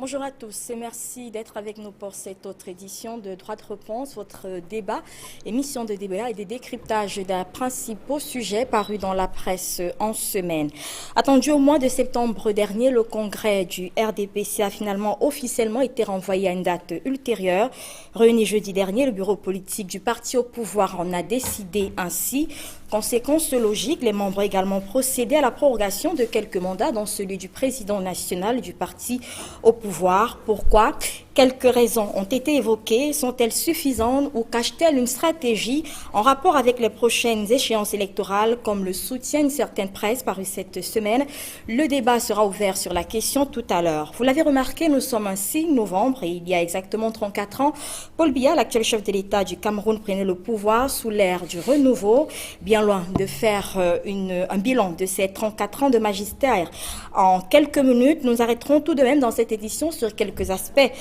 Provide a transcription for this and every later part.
Bonjour à tous et merci d'être avec nous pour cette autre édition de Droit de Réponse, votre débat, émission de débat et de décryptage des principaux sujets parus dans la presse en semaine. Attendu au mois de septembre dernier, le congrès du RDPC a finalement officiellement été renvoyé à une date ultérieure. Réuni jeudi dernier, le bureau politique du parti au pouvoir en a décidé ainsi. Conséquence logique, les membres ont également procédé à la prorogation de quelques mandats, dont celui du président national du parti au pouvoir. Pourquoi ? Quelques raisons ont été évoquées. Sont-elles suffisantes ou cachent-elles une stratégie en rapport avec les prochaines échéances électorales, comme le soutiennent certaines presses parues cette semaine? Le débat sera ouvert sur la question tout à l'heure. Vous l'avez remarqué, nous sommes un 6 novembre et il y a exactement 34 ans, Paul Biya, l'actuel chef de l'État du Cameroun, prenait le pouvoir sous l'ère du renouveau. Bien loin de faire un bilan de ces 34 ans de magistère. En quelques minutes, nous arrêterons tout de même dans cette édition sur quelques aspects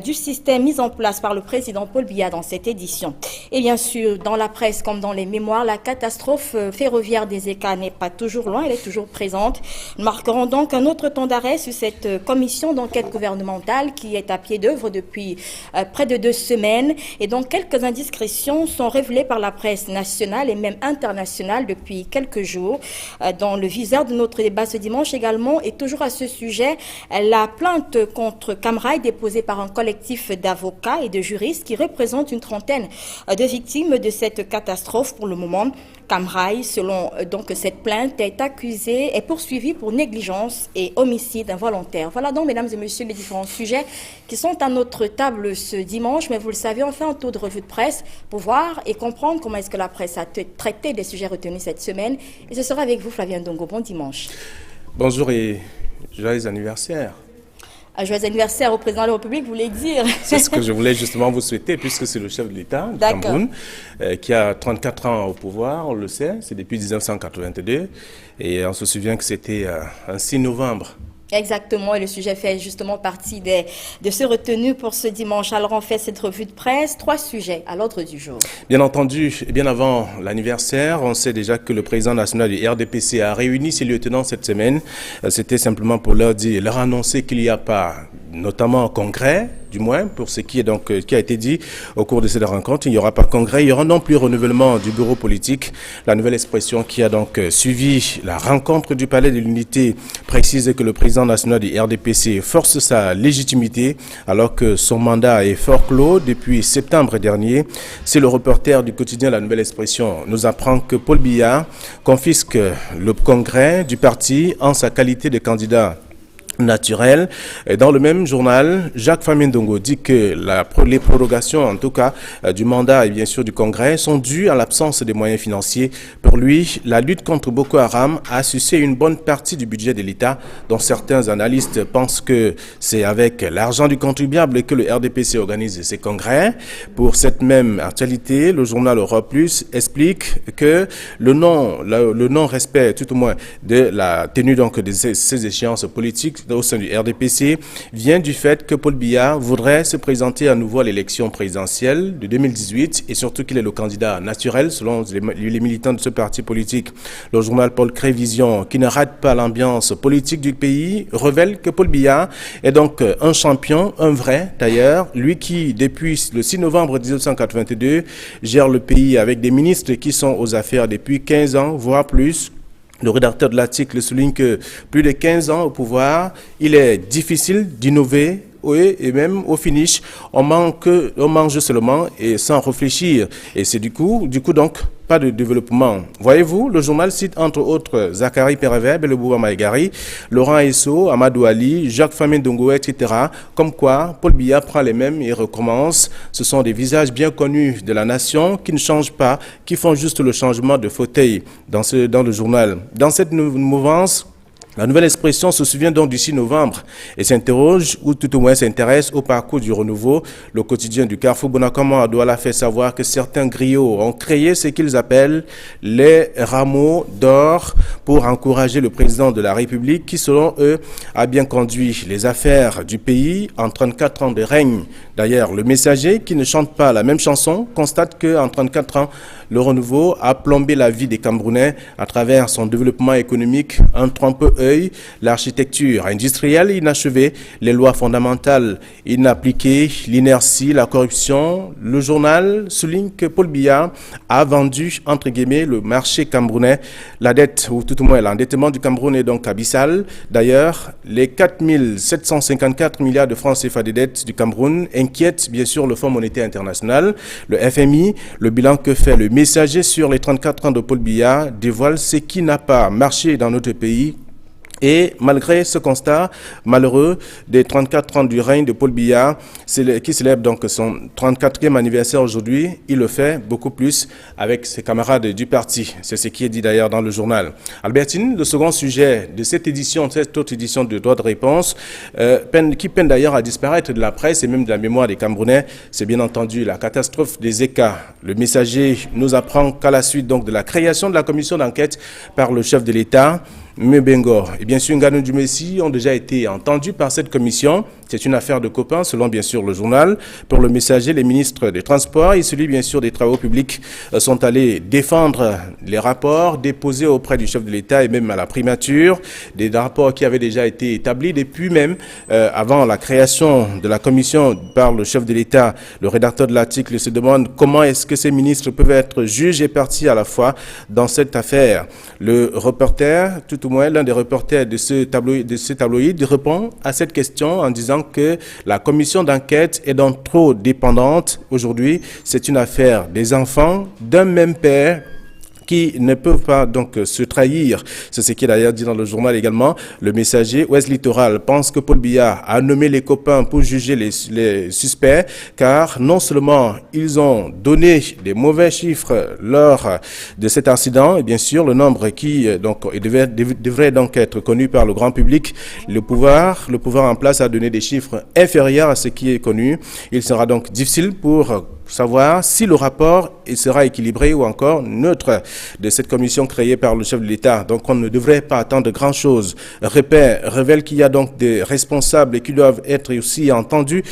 du système mis en place par le président Paul Biya dans cette édition. Et bien sûr, dans la presse comme dans les mémoires, la catastrophe ferroviaire des ECA n'est pas toujours loin, elle est toujours présente. Nous marquerons donc un autre temps d'arrêt sur cette commission d'enquête gouvernementale qui est à pied d'œuvre depuis près de 2 semaines. Et donc, quelques indiscrétions sont révélées par la presse nationale et même internationale depuis quelques jours. Dans le viseur de notre débat ce dimanche également, et toujours à ce sujet, la plainte contre Camrail déposée par un collectif d'avocats et de juristes qui représente une trentaine de victimes de cette catastrophe. Pour le moment, Camrail, selon donc cette plainte, est poursuivi pour négligence et homicide involontaire. Voilà donc, mesdames et messieurs, les différents sujets qui sont à notre table ce dimanche. Mais vous le savez, on fait un tour de revue de presse pour voir et comprendre comment est-ce que la presse a traité des sujets retenus cette semaine. Et ce sera avec vous, Flavien Ndongo. Bon dimanche. Bonjour et joyeux anniversaire. Joyeux anniversaire au président de la République, vous voulez dire? C'est ce que je voulais justement vous souhaiter, puisque c'est le chef de l'État du Cameroun, qui a 34 ans au pouvoir, on le sait, c'est depuis 1982, et on se souvient que c'était un 6 novembre. Exactement, et le sujet fait justement partie de ce retenu pour ce dimanche. Alors on fait cette revue de presse, 3 sujets à l'ordre du jour. Bien entendu, bien avant l'anniversaire, on sait déjà que le président national du RDPC a réuni ses lieutenants cette semaine. C'était simplement pour leur annoncer qu'il n'y a pas, notamment un congrès, du moins pour ce qui a été dit au cours de cette rencontre. Il n'y aura pas de congrès, il y aura non plus renouvellement du bureau politique. La nouvelle expression qui a donc suivi la rencontre du Palais de l'Unité précise que le président national du RDPC force sa légitimité alors que son mandat est fort clos depuis septembre dernier. C'est le reporter du quotidien La Nouvelle Expression nous apprend que Paul Biya confisque le congrès du parti en sa qualité de candidat naturel. Et dans le même journal, Jacques Famien Ndongo dit que les prorogations, en tout cas, du mandat et bien sûr du Congrès, sont dues à l'absence des moyens financiers. Pour lui, la lutte contre Boko Haram a sucé une bonne partie du budget de l'État, dont certains analystes pensent que c'est avec l'argent du contribuable que le RDPC organise ses congrès. Pour cette même actualité, le journal Europe Plus explique que le non-respect, tout au moins, de la tenue donc de ces échéances politiques au sein du RDPC vient du fait que Paul Biya voudrait se présenter à nouveau à l'élection présidentielle de 2018 et surtout qu'il est le candidat naturel selon les militants de ce parti politique. Le journal Paul Crévision, qui ne rate pas l'ambiance politique du pays, révèle que Paul Biya est donc un champion, un vrai d'ailleurs, lui qui depuis le 6 novembre 1982 gère le pays avec des ministres qui sont aux affaires depuis 15 ans, voire plus. Le rédacteur de l'article souligne que plus de 15 ans au pouvoir, il est difficile d'innover et même au finish, on mange seulement et sans réfléchir. Et c'est du coup donc pas de développement. Voyez-vous, le journal cite entre autres Zachary Perever, Belebouba Maïgari, Laurent Esso, Amadou Ali, Jacques Famien Ndongo, etc. Comme quoi, Paul Biya prend les mêmes et recommence. Ce sont des visages bien connus de la nation qui ne changent pas, qui font juste le changement de fauteuil dans le journal. Dans cette mouvance, la Nouvelle Expression se souvient donc du 6 novembre et s'interroge, ou tout au moins s'intéresse au parcours du renouveau. Le quotidien du Carrefour Bonacama à Douala fait savoir que certains griots ont créé ce qu'ils appellent les rameaux d'or pour encourager le président de la République qui, selon eux, a bien conduit les affaires du pays en 34 ans de règne. D'ailleurs, le Messager, qui ne chante pas la même chanson, constate qu'en 34 ans, le renouveau a plombé la vie des Camerounais à travers son développement économique un peu œil l'architecture industrielle inachevée, les lois fondamentales inappliquées, l'inertie, la corruption. Le journal souligne que Paul Biya a vendu, entre guillemets, le marché camerounais. La dette, ou tout au moins l'endettement du Cameroun est donc abyssal. D'ailleurs, les 4 754 milliards de francs CFA de dette du Cameroun inquiètent bien sûr le Fonds monétaire international. Le FMI, le bilan que fait le Messager sur les 34 ans de Paul Biya dévoile ce qui n'a pas marché dans notre pays. Et malgré ce constat malheureux des 34 ans du règne de Paul Biya, qui célèbre donc son 34e anniversaire aujourd'hui, il le fait beaucoup plus avec ses camarades du parti. C'est ce qui est dit d'ailleurs dans le journal. Albertine, le second sujet de cette autre édition de Droit de réponse, qui peine d'ailleurs à disparaître de la presse et même de la mémoire des Camerounais, c'est bien entendu la catastrophe des ECA. Le Messager nous apprend qu'à la suite donc de la création de la commission d'enquête par le chef de l'État, Mbengo et bien sûr Nganou du Messi ont déjà été entendus par cette commission. C'est une affaire de copains, selon bien sûr le journal. Pour le Messager, les ministres des Transports et celui bien sûr des Travaux publics sont allés défendre les rapports déposés auprès du chef de l'État et même à la primature. Des rapports qui avaient déjà été établis depuis même avant la création de la commission par le chef de l'État. Le rédacteur de l'article se demande comment est-ce que ces ministres peuvent être juges et partis à la fois dans cette affaire. Le reporter, tout au moins l'un des reporters de ce tabloïd, répond à cette question en disant que la commission d'enquête est donc trop dépendante. Aujourd'hui, c'est une affaire des enfants d'un même père qui ne peuvent pas donc se trahir. C'est ce qui est d'ailleurs dit dans le journal également. Le Messager, Ouest Littoral, pense que Paul Biya a nommé les copains pour juger les suspects, car non seulement ils ont donné des mauvais chiffres lors de cet incident, et bien sûr le nombre qui donc devrait donc être connu par le grand public, le pouvoir en place a donné des chiffres inférieurs à ce qui est connu. Il sera donc difficile pour savoir si le rapport sera équilibré ou encore neutre de cette commission créée par le chef de l'État. Donc on ne devrait pas attendre grand-chose. Révèle qu'il y a donc des responsables qui doivent être aussi entendus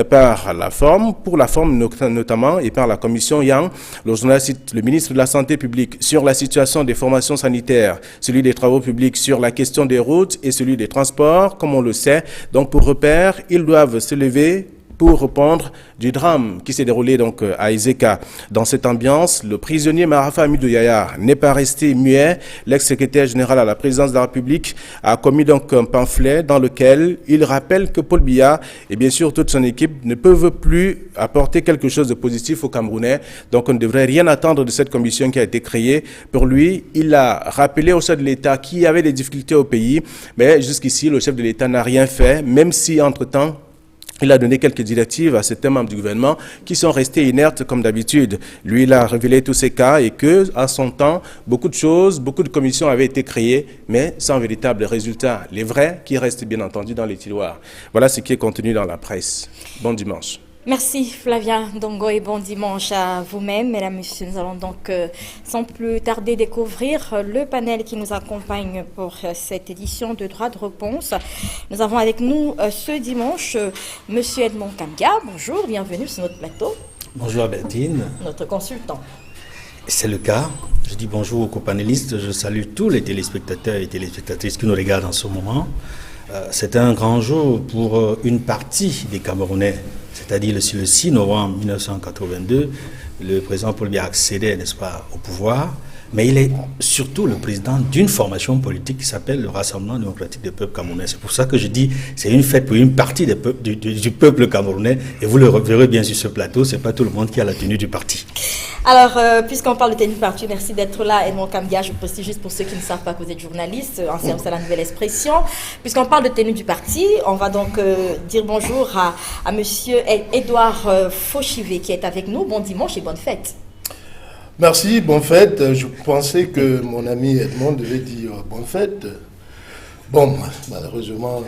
par la forme, pour la forme notamment, et par la commission Yang. Le journal cite le ministre de la Santé publique sur la situation des formations sanitaires, celui des travaux publics sur la question des routes et celui des transports, comme on le sait. Donc pour repère, ils doivent se lever pour répondre du drame qui s'est déroulé donc à Ezeka. Dans cette ambiance, le prisonnier Marafa Amidou Yaya n'est pas resté muet. L'ex-secrétaire général à la présidence de la République a commis donc un pamphlet dans lequel il rappelle que Paul Biya et bien sûr toute son équipe ne peuvent plus apporter quelque chose de positif aux Camerounais. Donc on ne devrait rien attendre de cette commission qui a été créée. Pour lui, il a rappelé au chef de l'État qu'il y avait des difficultés au pays, mais jusqu'ici, le chef de l'État n'a rien fait, même si entre-temps, il a donné quelques directives à certains membres du gouvernement qui sont restés inertes comme d'habitude. Lui, il a révélé tous ces cas et que, à son temps, beaucoup de commissions avaient été créées, mais sans véritable résultat. Les vrais qui restent bien entendu dans les tiroirs. Voilà ce qui est contenu dans la presse. Bon dimanche. Merci Flavia Ndongo et bon dimanche à vous-même. Mesdames, Messieurs, nous allons donc sans plus tarder découvrir le panel qui nous accompagne pour cette édition de Droit de réponse. Nous avons avec nous ce dimanche Monsieur Edmond Kamga. Bonjour, bienvenue sur notre plateau. Bonjour Albertine. Notre consultant. C'est le cas. Je dis bonjour aux copanélistes. Je salue tous les téléspectateurs et téléspectatrices qui nous regardent en ce moment. C'est un grand jour pour une partie des Camerounais. C'est-à-dire le 6 novembre 1982, le président Paul Biya accédait, n'est-ce pas, au pouvoir, mais il est surtout le président d'une formation politique qui s'appelle le Rassemblement démocratique des peuples camerounais. C'est pour ça que je dis c'est une fête pour une partie du peuple camerounais, et vous le verrez bien sur ce plateau, c'est pas tout le monde qui a la tenue du parti. Alors, puisqu'on parle de tenue du parti, merci d'être là, Edmond Kamga. Je précise juste pour ceux qui ne savent pas que vous êtes journaliste, en service à la nouvelle expression. Puisqu'on parle de tenue du parti, on va donc dire bonjour à monsieur Edouard Fauchivé qui est avec nous. Bon dimanche et bonne fête. Merci, bonne fête. Je pensais que mon ami Edmond devait dire bonne fête. Bon, malheureusement,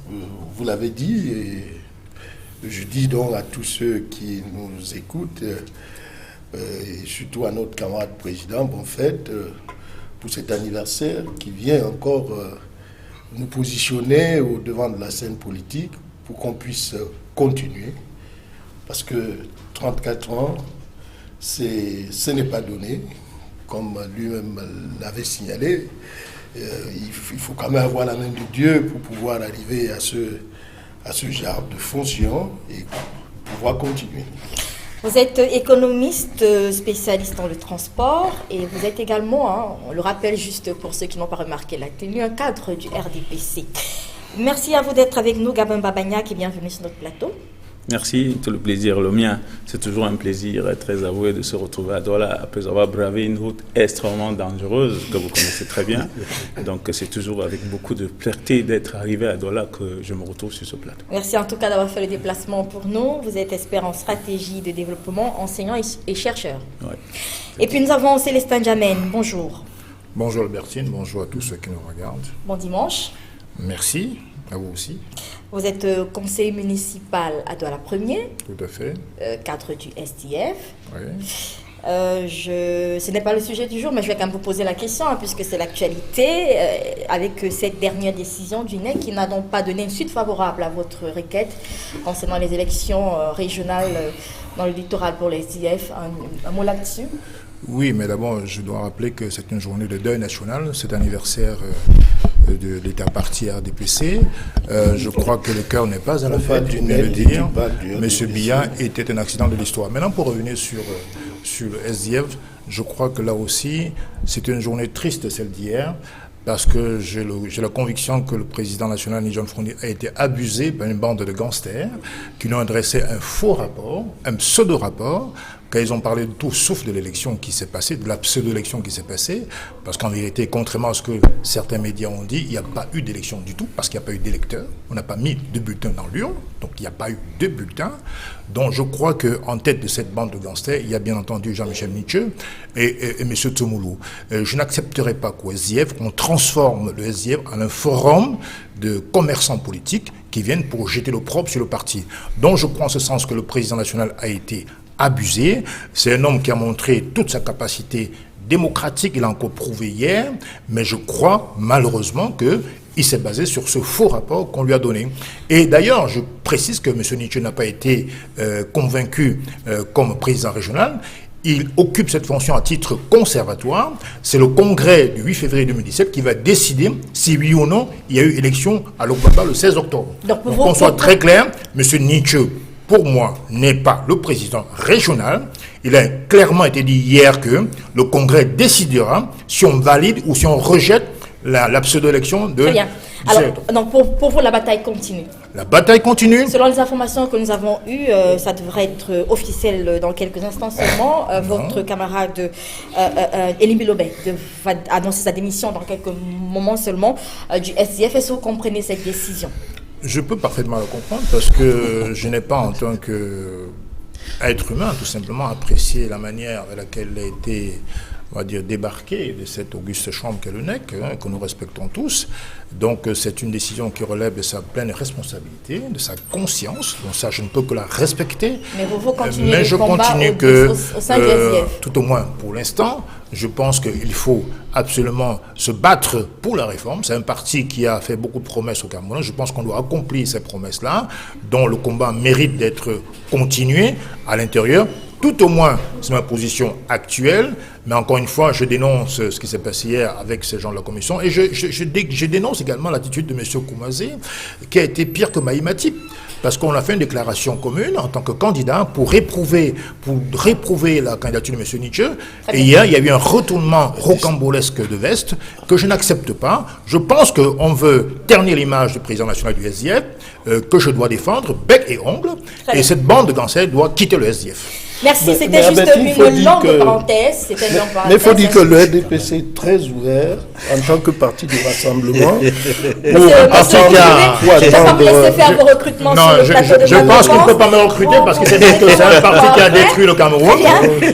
vous l'avez dit, et je dis donc à tous ceux qui nous écoutent, et surtout à notre camarade président, bonne fête pour cet anniversaire qui vient encore nous positionner au devant de la scène politique pour qu'on puisse continuer. Parce que 34 ans, ce n'est pas donné, comme lui-même l'avait signalé. il faut quand même avoir la main de Dieu pour pouvoir arriver à ce genre de fonction et pouvoir continuer. Vous êtes économiste, spécialiste dans le transport et vous êtes également, on le rappelle juste pour ceux qui n'ont pas remarqué la tenue, un cadre du RDPC. Merci à vous d'être avec nous, Gabin Babagnac, et bienvenue sur notre plateau. Merci, tout le plaisir le mien. C'est toujours un plaisir très avoué de se retrouver à Douala après avoir bravé une route extrêmement dangereuse que vous connaissez très bien. Donc c'est toujours avec beaucoup de fierté d'être arrivé à Douala que je me retrouve sur ce plateau. Merci en tout cas d'avoir fait le déplacement pour nous. Vous êtes expert en stratégie de développement, enseignant et chercheur. Ouais. Et puis nous avons Célestin Djamène. Bonjour. Bonjour Albertine, bonjour à tous ceux qui nous regardent. Bon dimanche. Merci, à vous aussi. Vous êtes conseiller municipal à Douala 1er. Tout à fait. Cadre du SDF. Oui. Ce n'est pas le sujet du jour, mais je vais quand même vous poser la question, puisque c'est l'actualité, avec cette dernière décision du NEC qui n'a donc pas donné une suite favorable à votre requête concernant les élections régionales dans le littoral pour les SDF. Un mot là-dessus? Oui, mais d'abord, je dois rappeler que c'est une journée de deuil national, c'est l'anniversaire de l'État parti RDPC. Je crois que le cœur n'est pas à la fête, il vient de le dire. Monsieur Biya était un accident de l'histoire. Maintenant, pour revenir sur le SDF, je crois que là aussi, c'est une journée triste, celle d'hier, parce que j'ai la conviction que le président national, John Frondi, a été abusé par une bande de gangsters qui lui ont adressé un faux rapport, un pseudo-rapport, quand ils ont parlé de tout sauf de l'élection qui s'est passée, de la pseudo-élection qui s'est passée, parce qu'en vérité, contrairement à ce que certains médias ont dit, il n'y a pas eu d'élection du tout, parce qu'il n'y a pas eu d'électeurs. On n'a pas mis de bulletins dans l'urne, donc il n'y a pas eu de bulletins. Donc je crois qu'en tête de cette bande de gangsters, il y a bien entendu Jean-Michel Nietzsche et M. Tsoumoulou. Je n'accepterai pas qu'au SDF, on transforme le SDF en un forum de commerçants politiques qui viennent pour jeter l'opprobre sur le parti. Donc je crois en ce sens que le président national a été abusé. C'est un homme qui a montré toute sa capacité démocratique, il l'a encore prouvé hier, mais je crois malheureusement qu'il s'est basé sur ce faux rapport qu'on lui a donné. Et d'ailleurs, je précise que M. Nietzsche n'a pas été convaincu comme président régional. Il occupe cette fonction à titre conservatoire. C'est le congrès du 8 février 2017 qui va décider si oui ou non il y a eu élection à l'Ogbaba le 16 octobre. Donc qu'on soit très clair, M. Nietzsche, pour moi, n'est pas le président régional. Il a clairement été dit hier que le Congrès décidera si on valide ou si on rejette la pseudo-élection de... Très bien. Alors, donc pour vous, la bataille continue. La bataille continue. Selon les informations que nous avons eues, ça devrait être officiel dans quelques instants seulement. Votre camarade Elie Bilobé va annoncer sa démission dans quelques moments seulement du SDF. Est-ce que vous comprenez cette décision? Je peux parfaitement le comprendre parce que je n'ai pas en tant qu'être humain tout simplement apprécié la manière avec laquelle il a été, on va dire, débarqué de cette auguste chambre qu'est le NEC, que nous respectons tous. Donc c'est une décision qui relève de sa pleine responsabilité, de sa conscience. Donc ça, je ne peux que la respecter. Mais vous continuez le combat au sein du SDF. Tout au moins pour l'instant, je pense qu'il faut absolument se battre pour la réforme. C'est un parti qui a fait beaucoup de promesses au Cameroun. Je pense qu'on doit accomplir ces promesses-là, dont le combat mérite d'être continué à l'intérieur. Tout au moins, c'est ma position actuelle. Mais encore une fois, je dénonce ce qui s'est passé hier avec ces gens de la commission. Et je dénonce également l'attitude de M. Koumaze, qui a été pire que Maï Matip. Parce qu'on a fait une déclaration commune en tant que candidat pour réprouver la candidature de M. Nietzsche. Et hier, il y a eu un retournement rocambolesque de veste que je n'accepte pas. Je pense qu'on veut ternir l'image du président national du SDF, que je dois défendre, bec et ongle. Et cette bande de gangsters doit quitter le SDF. Merci, c'était juste une longue parenthèse. Mais il faut dire que le RDPC est très ouvert en tant que parti de rassemblement. Je ne vais pas me laisser faire vos recrutements sur le plateau de je pense qu'il ne peut pas me recruter parce que c'est un parti qui a détruit le Cameroun.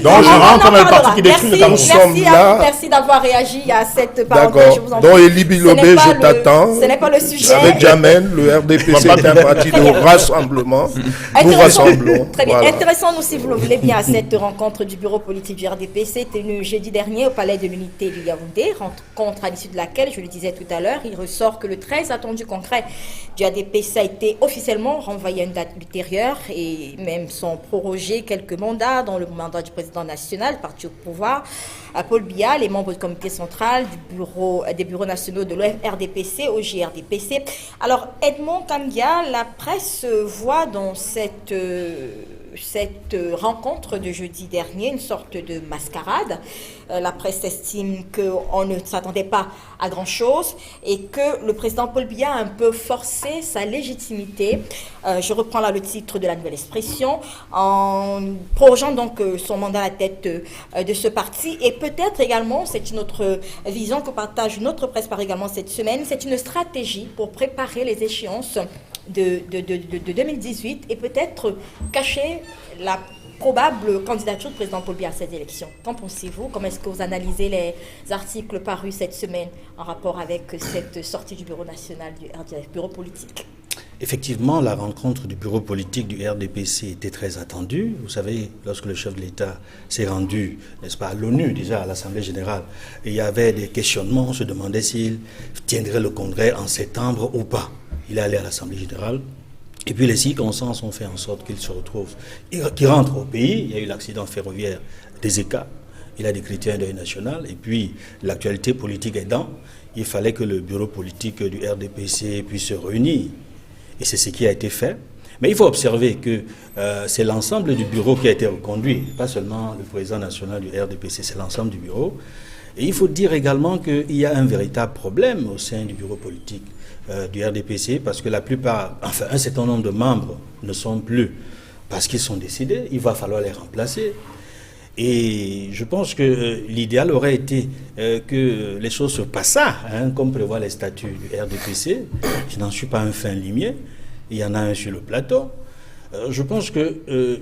Donc je rentre comme un parti qui détruit le Cameroun. Merci d'avoir réagi à cette parenthèse. Donc Elie Bilobé, je t'attends. Ce n'est pas le sujet. Avec Jamel, le RDPC est un parti de rassemblement. Nous rassemblons. Très bien. Intéressons-nous, si vous le voulez bien, à cette rencontre du bureau politique du RDPC tenue tenue jeudi dernier au Palais de l'Unité du Yaoundé, rencontre à l'issue de laquelle, je le disais tout à l'heure, il ressort que le très attendu congrès du RDPC a été officiellement renvoyé à une date ultérieure et même sont prorogés quelques mandats dans le mandat du président national, parti au pouvoir, à Paul Biya, les membres du comité central des bureaux nationaux de l'RDPC au JRDPC. Alors, Edmond Kangia, la presse voit dans cette rencontre de jeudi dernier une sorte de mascarade. La presse estime qu'on ne s'attendait pas à grand-chose et que le président Paul Biya a un peu forcé sa légitimité. Je reprends là le titre de la Nouvelle Expression, en prorogeant donc son mandat à la tête de ce parti. Et peut-être également, c'est une autre vision que partage notre presse par également cette semaine, c'est une stratégie pour préparer les échéances de 2018 et peut-être cacher la probable candidature du président Paul Biya à cette élection. Qu'en pensez-vous? Comment est-ce que vous analysez les articles parus cette semaine en rapport avec cette sortie du bureau national du RDF, bureau politique? Effectivement, la rencontre du bureau politique du RDPC était très attendue. Vous savez, lorsque le chef de l'État s'est rendu, n'est-ce pas, à l'ONU, déjà à l'Assemblée générale, il y avait des questionnements, on se demandait s'il tiendrait le congrès en septembre ou pas. Il est allé à l'Assemblée générale. Et puis les circonstances ont fait en sorte qu'il se retrouve, qu'il rentre au pays. Il y a eu l'accident ferroviaire des ECA. Il a décrété un deuil national. Et puis l'actualité politique aidant, il fallait que le bureau politique du RDPC puisse se réunir. Et c'est ce qui a été fait. Mais il faut observer que c'est l'ensemble du bureau qui a été reconduit, pas seulement le président national du RDPC, c'est l'ensemble du bureau. Et il faut dire également qu'il y a un véritable problème au sein du bureau politique du RDPC, parce que la plupart, enfin un certain nombre de membres ne sont plus parce qu'ils sont décédés, il va falloir les remplacer. Et je pense que l'idéal aurait été que les choses se passent, comme prévoit les statuts du RDPC. Je n'en suis pas un fin limier, il y en a un sur le plateau. Je pense qu'il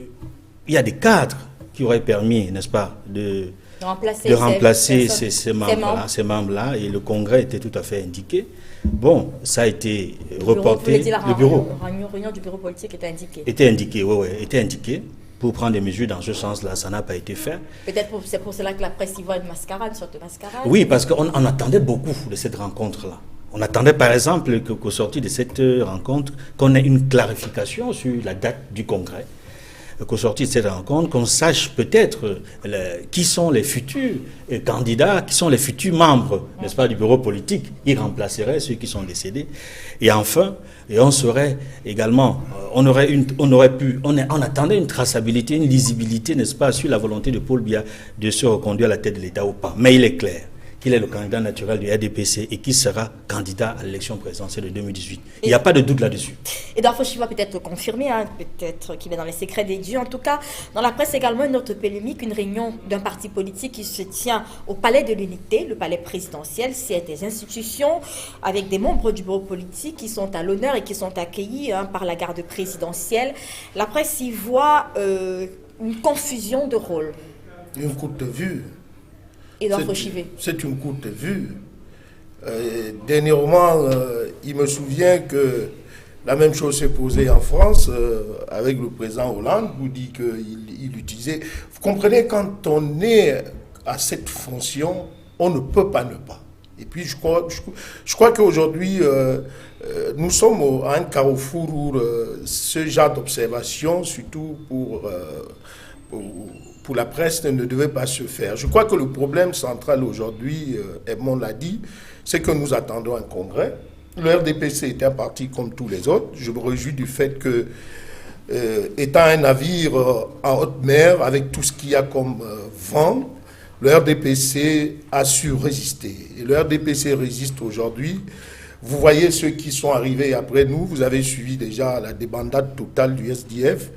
y a des cadres qui auraient permis, n'est-ce pas, de remplacer ces membres-là, et le Congrès était tout à fait indiqué. Bon, ça a été reporté. Le bureau. La réunion du bureau politique était indiquée. Était indiqué. Pour prendre des mesures dans ce sens-là, ça n'a pas été fait. Peut-être c'est pour cela que la presse y voit une mascarade, une sorte de mascarade. Oui, parce qu'on attendait beaucoup de cette rencontre-là. On attendait par exemple qu'au sortir de cette rencontre, qu'on ait une clarification sur la date du congrès. Qu'au sortir de cette rencontre, qu'on sache peut-être qui sont les futurs candidats, qui sont les futurs membres, n'est-ce pas, du bureau politique. Ils remplaceraient ceux qui sont décédés. Et enfin, on serait également, on attendait une traçabilité, une lisibilité, n'est-ce pas, sur la volonté de Paul Biya de se reconduire à la tête de l'État ou pas. Mais il est clair qu'il est le candidat naturel du RDPC et qu'il sera candidat à l'élection présidentielle de 2018. Il n'y a pas de doute là-dessus. Edouard Fauchiva peut-être confirmer, peut-être qu'il est dans les secrets des dieux. En tout cas, dans la presse également, une autre polémique, une réunion d'un parti politique qui se tient au Palais de l'Unité, le palais présidentiel. C'est des institutions avec des membres du bureau politique qui sont à l'honneur et qui sont accueillis par la garde présidentielle. La presse y voit une confusion de rôles. Une courte vue. C'est une courte vue. Dernièrement, il me souvient que la même chose s'est posée en France avec le président Hollande, où dit qu'il utilisait... Vous comprenez, quand on est à cette fonction, on ne peut pas ne pas. Et puis je crois qu'aujourd'hui, nous sommes à un carrefour où ce genre d'observation, surtout pour la presse, ne devait pas se faire. Je crois que le problème central aujourd'hui, Edmond l'a dit, c'est que nous attendons un congrès. Le RDPC est un parti comme tous les autres. Je me réjouis du fait que, étant un navire en haute mer, avec tout ce qu'il y a comme vent, le RDPC a su résister. Et le RDPC résiste aujourd'hui. Vous voyez ceux qui sont arrivés après nous. Vous avez suivi déjà la débandade totale du SDF,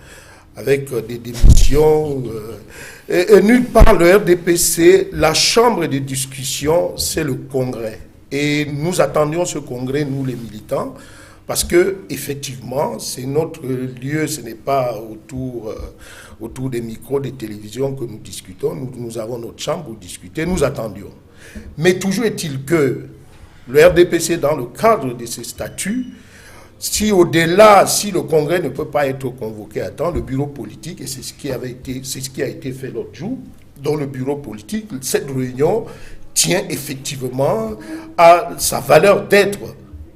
avec des démissions. Et nulle part, le RDPC, la chambre de discussion, c'est le congrès. Et nous attendions ce congrès, nous les militants, parce que effectivement, c'est notre lieu, ce n'est pas autour des micros, des télévisions que nous discutons. Nous avons notre chambre pour discuter, nous attendions. Mais toujours est-il que le RDPC, dans le cadre de ses statuts, si le congrès ne peut pas être convoqué à temps, le bureau politique, et c'est ce qui a été fait l'autre jour, dans le bureau politique, cette réunion tient effectivement à sa valeur d'être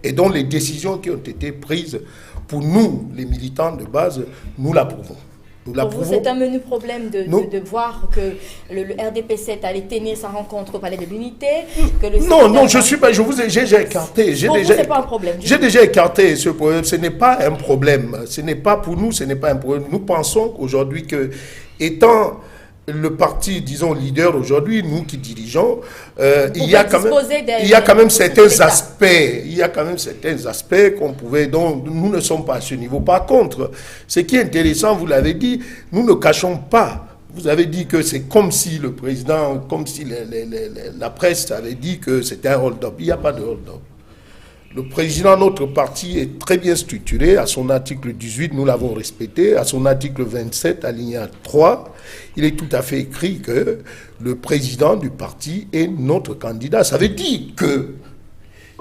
et dont les décisions qui ont été prises pour nous, les militants de base, nous l'approuvons. Pour vous, c'est un menu problème de voir que le RDPC est allé tenir sa rencontre au Palais de l'Unité. Non, j'ai écarté. C'est pas un problème. J'ai déjà écarté ce problème. Ce n'est pas un problème. Ce n'est pas pour nous, ce n'est pas un problème. Nous pensons qu'aujourd'hui, étant le parti, disons, leader aujourd'hui, nous qui dirigeons, il y a quand même certains aspects qu'on pouvait, dont nous ne sommes pas à ce niveau. Par contre, ce qui est intéressant, vous l'avez dit, nous ne cachons pas. Vous avez dit que c'est comme si le président, comme si la presse avait dit que c'était un hold-up. Il n'y a pas de hold-up. Le président de notre parti est très bien structuré. À son article 18, nous l'avons respecté. À son article 27, alinéa 3, il est tout à fait écrit que le président du parti est notre candidat. Ça veut dire que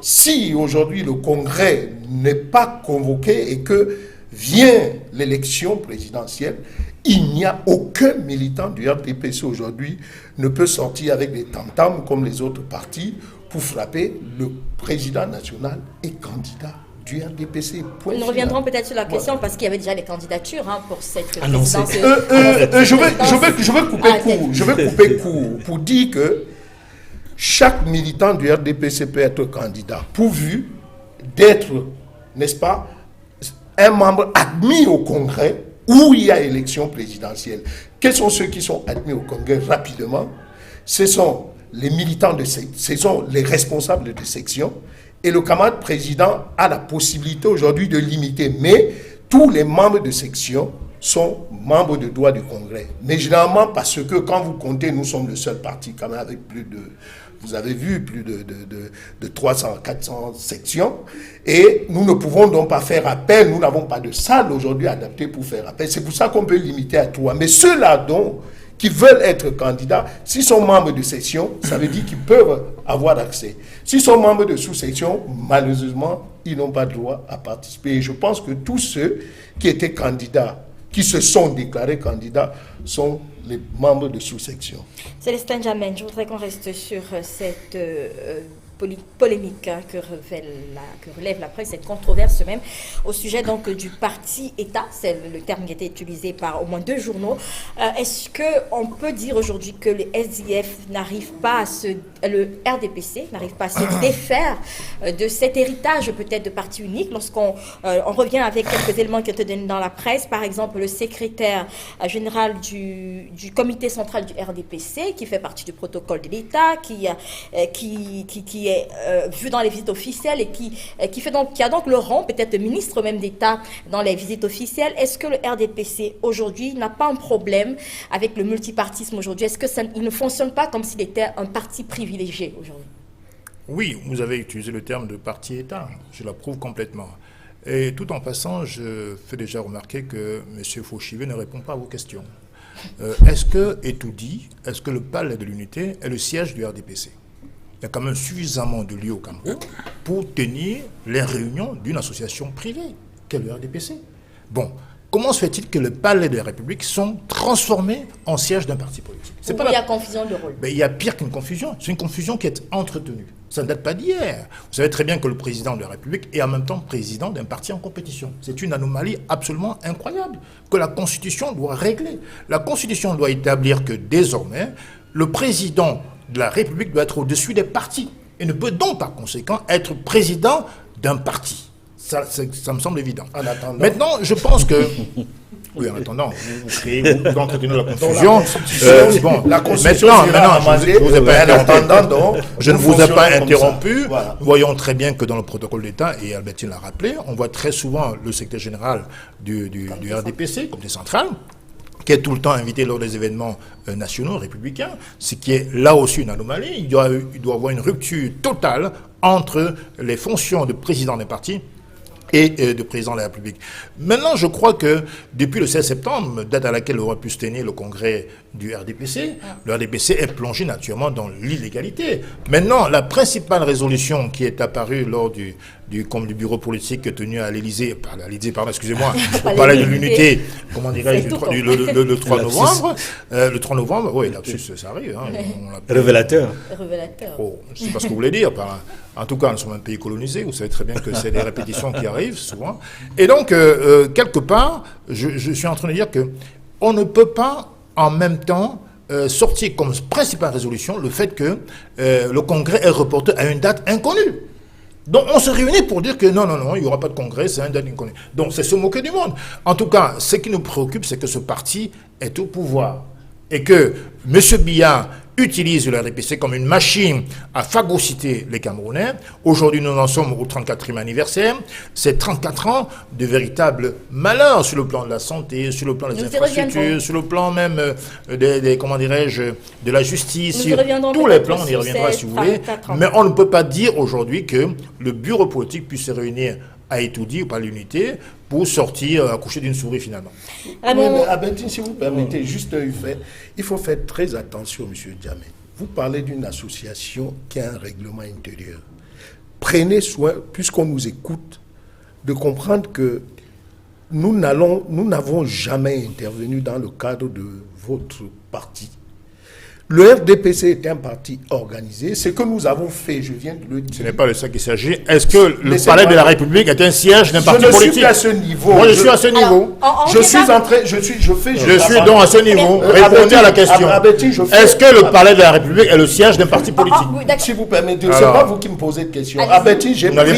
si aujourd'hui le Congrès n'est pas convoqué et que vient l'élection présidentielle, il n'y a aucun militant du RDPC aujourd'hui ne peut sortir avec des tam-tams comme les autres partis pour frapper le président national et candidat du RDPC. Nous reviendrons peut-être sur la question parce qu'il y avait déjà les candidatures pour cette présidence. Je vais couper court pour dire que chaque militant du RDPC peut être candidat, pourvu d'être, n'est-ce pas, un membre admis au Congrès où il y a élection présidentielle. Quels sont ceux qui sont admis au Congrès rapidement? Ce sont les militants ce sont les responsables de section, et le camarade président a la possibilité aujourd'hui de limiter. Mais tous les membres de section sont membres de droit du Congrès. Mais généralement parce que quand vous comptez, nous sommes le seul parti quand même avec plus de, vous avez vu, plus de 300, 400 sections. Et nous ne pouvons donc pas faire appel. Nous n'avons pas de salle aujourd'hui adaptée pour faire appel. C'est pour ça qu'on peut limiter à 3. Mais ceux-là donc qui veulent être candidats, s'ils sont membres de section, ça veut dire qu'ils peuvent avoir accès. S'ils sont membres de sous-section, malheureusement, ils n'ont pas droit à participer. Et je pense que tous ceux qui étaient candidats, qui se sont déclarés candidats, sont les membres de sous-section. Célestin Djamène, je voudrais qu'on reste sur cette polémique que relève la presse, cette controverse même, au sujet donc du parti État, c'est le terme qui a été utilisé par au moins 2 journaux. Est-ce qu'on peut dire aujourd'hui que le SDF n'arrive pas le RDPC n'arrive pas à se défaire de cet héritage peut-être de parti unique lorsqu'on on revient avec quelques éléments qui ont été donnés dans la presse, par exemple le secrétaire général du comité central du RDPC qui fait partie du protocole de l'État, qui est vu dans les visites officielles et qui a donc le rang peut-être de ministre même d'État dans les visites officielles. Est-ce que le RDPC aujourd'hui n'a pas un problème avec le multipartisme aujourd'hui? Est-ce que il ne fonctionne pas comme s'il était un parti privilégié aujourd'hui? Oui, vous avez utilisé le terme de parti-État. Je l'approuve complètement. Et tout en passant, je fais déjà remarquer que M. Fauchivet ne répond pas à vos questions. Est-ce que, et tout dit, est-ce que le Palais de l'Unité est le siège du RDPC? Il y a quand même suffisamment de lieux au Cameroun pour tenir les réunions d'une association privée, qu'est le RDPC. Bon, comment se fait-il que le palais de la République sont transformés en siège d'un parti politique? Il y a confusion de rôle. Mais il y a pire qu'une confusion. C'est une confusion qui est entretenue. Ça ne date pas d'hier. Vous savez très bien que le président de la République est en même temps président d'un parti en compétition. C'est une anomalie absolument incroyable que la Constitution doit régler. La Constitution doit établir que désormais, le président de la République doit être au-dessus des partis et ne peut donc par conséquent être président d'un parti. Ça me semble évident. En attendant. Maintenant, je pense que... Oui, en attendant, vous entretenez la confusion. La Constitution je ne vous ai pas interrompu. Voilà. Nous voyons très bien que dans le protocole d'État, et Albertine l'a rappelé, on voit très souvent le secrétaire général du RDPC, Comité central, qui est tout le temps invité lors des événements nationaux, républicains, ce qui est là aussi une anomalie. Il doit avoir une rupture totale entre les fonctions de président des partis et de président de la République. Maintenant, je crois que depuis le 16 septembre, date à laquelle aurait pu se tenir le congrès du RDPC, le RDPC est plongé naturellement dans l'illégalité. Maintenant, la principale résolution qui est apparue lors comme du bureau politique tenu à l'Élysée, pardon, excusez-moi, au palais de l'Unité, comment dirais-je, le 3 novembre. Le 3 novembre, oui, lapsus, ça arrive. Hein, Révélateur. Oh, je ne sais pas ce que vous voulez dire par là. En tout cas, nous sommes un pays colonisé, vous savez très bien que c'est des répétitions qui arrivent souvent. Et donc, quelque part, je suis en train de dire qu'on ne peut pas en même temps sortir comme principale résolution le fait que le Congrès est reporté à une date inconnue. Donc on se réunit pour dire que non, il n'y aura pas de Congrès, c'est une date inconnue. Donc c'est se moquer du monde. En tout cas, ce qui nous préoccupe, c'est que ce parti est au pouvoir. Et que M. Biya utilise le RDPC comme une machine à phagocyter les Camerounais. Aujourd'hui, nous en sommes au 34e anniversaire. C'est 34 ans de véritable malheur sur le plan de la santé, sur le plan des infrastructures, sur le plan même comment dirais-je, de la justice, sur tous les plans, on y reviendra si vous voulez. Mais on ne peut pas dire aujourd'hui que le bureau politique puisse se réunir à étudier ou pas l'unité pour sortir accoucher d'une souris finalement. Oui, mais Abedine, si vous permettez, juste il faut faire très attention, M. Djamé. Vous parlez d'une association qui a un règlement intérieur. Prenez soin, puisqu'on nous écoute, de comprendre que nous n'avons jamais intervenu dans le cadre de votre parti. Le RDPC est un parti organisé. Ce que nous avons fait, je viens de le dire. Ce n'est pas de ça qu'il s'agit. Est-ce que le palais de la République est un siège d'un parti politique? Je ne suis pas à ce niveau. Moi, je suis à ce niveau. Je suis donc à ce niveau. Répondez à la question. Est-ce que le palais de la République est le siège d'un parti politique? Si vous permettez, ce n'est pas vous qui me posez de questions. J'ai pris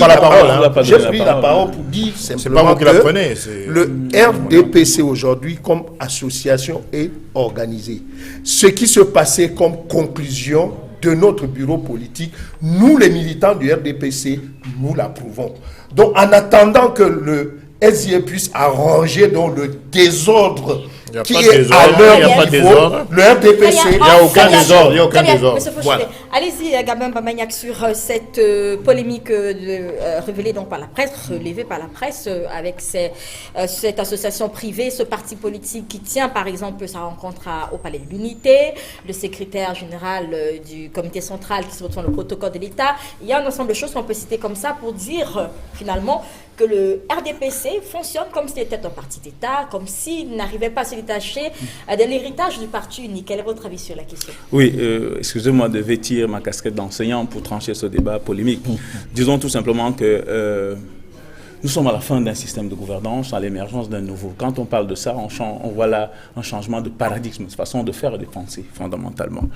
la parole pour dire simplement que le RDPC aujourd'hui, comme association, est organisé. Ce qui se passait comme conclusion de notre bureau politique, nous les militants du RDPC, nous l'approuvons. Donc en attendant que le SIE puisse arranger dans le désordre qui est à leur niveau, le RDPC, il n'y a aucun désordre. Il n'y a aucun désordre. Voilà. Allez-y, Gabin Bamagnac, sur cette polémique révélée donc par la presse, relevée par la presse, avec cette association privée, ce parti politique qui tient par exemple sa rencontre au Palais de l'Unité, le secrétaire général du comité central qui se retrouve dans le protocole de l'État. Il y a un ensemble de choses qu'on peut citer comme ça pour dire finalement que le RDPC fonctionne comme s'il était un parti d'État, comme s'il n'arrivait pas à se détacher de l'héritage du parti unique. Quel est votre avis sur la question? Oui, excusez-moi de vêtir ma casquette d'enseignant pour trancher ce débat polémique. Disons tout simplement que nous sommes à la fin d'un système de gouvernance, à l'émergence d'un nouveau. Quand on parle de ça, on voit là un changement de paradigme, de façon de faire et de penser, fondamentalement.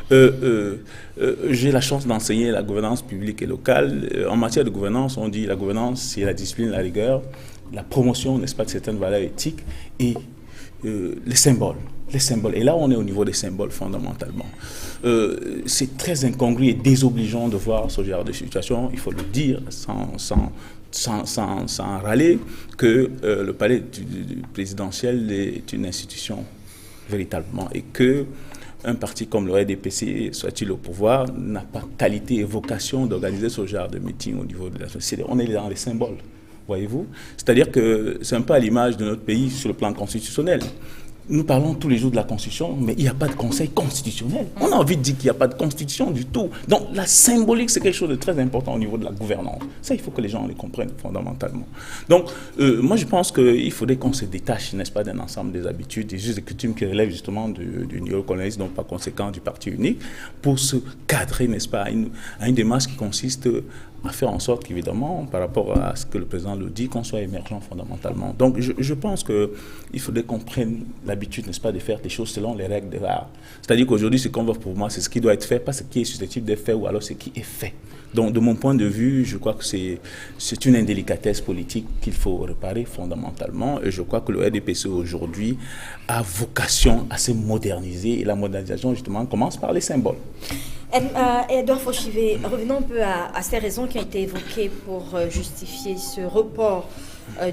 J'ai la chance d'enseigner la gouvernance publique et locale. En matière de gouvernance, on dit la gouvernance, c'est la discipline, la rigueur, la promotion, n'est-ce pas, de certaines valeurs éthiques et les symboles. Les symboles. Et là, on est au niveau des symboles, fondamentalement. C'est très incongru et désobligeant de voir ce genre de situation, il faut le dire, sans râler, que le palais présidentiel est une institution véritablement et que un parti comme le RDPC, soit-il au pouvoir, n'a pas qualité et vocation d'organiser ce genre de meeting au niveau de la société. On est dans les symboles, voyez-vous. C'est-à-dire que c'est un peu à l'image de notre pays sur le plan constitutionnel. Nous parlons tous les jours de la Constitution, mais il n'y a pas de conseil constitutionnel. On a envie de dire qu'il n'y a pas de Constitution du tout. Donc la symbolique, c'est quelque chose de très important au niveau de la gouvernance. Ça, il faut que les gens les comprennent fondamentalement. Donc, moi, je pense qu'il faudrait qu'on se détache, n'est-ce pas, d'un ensemble des habitudes, des us et coutumes qui relèvent justement du néocolonialisme, donc par conséquent du parti unique, pour se cadrer, n'est-ce pas, à une démarche qui consiste à faire en sorte qu'évidemment, par rapport à ce que le président le dit, qu'on soit émergent fondamentalement. Donc je pense qu'il faudrait qu'on prenne l'habitude, n'est-ce pas, de faire des choses selon les règles de l'art. C'est-à-dire qu'aujourd'hui, ce qu'on voit pour moi, c'est ce qui doit être fait, pas ce qui est susceptible d'être fait ou alors ce qui est fait. Donc de mon point de vue, je crois que c'est une indélicatesse politique qu'il faut réparer fondamentalement. Et je crois que le RDPC aujourd'hui a vocation à se moderniser. Et la modernisation, justement, commence par les symboles. Edouard Fauchivé, revenons un peu à ces raisons qui ont été évoquées pour justifier ce report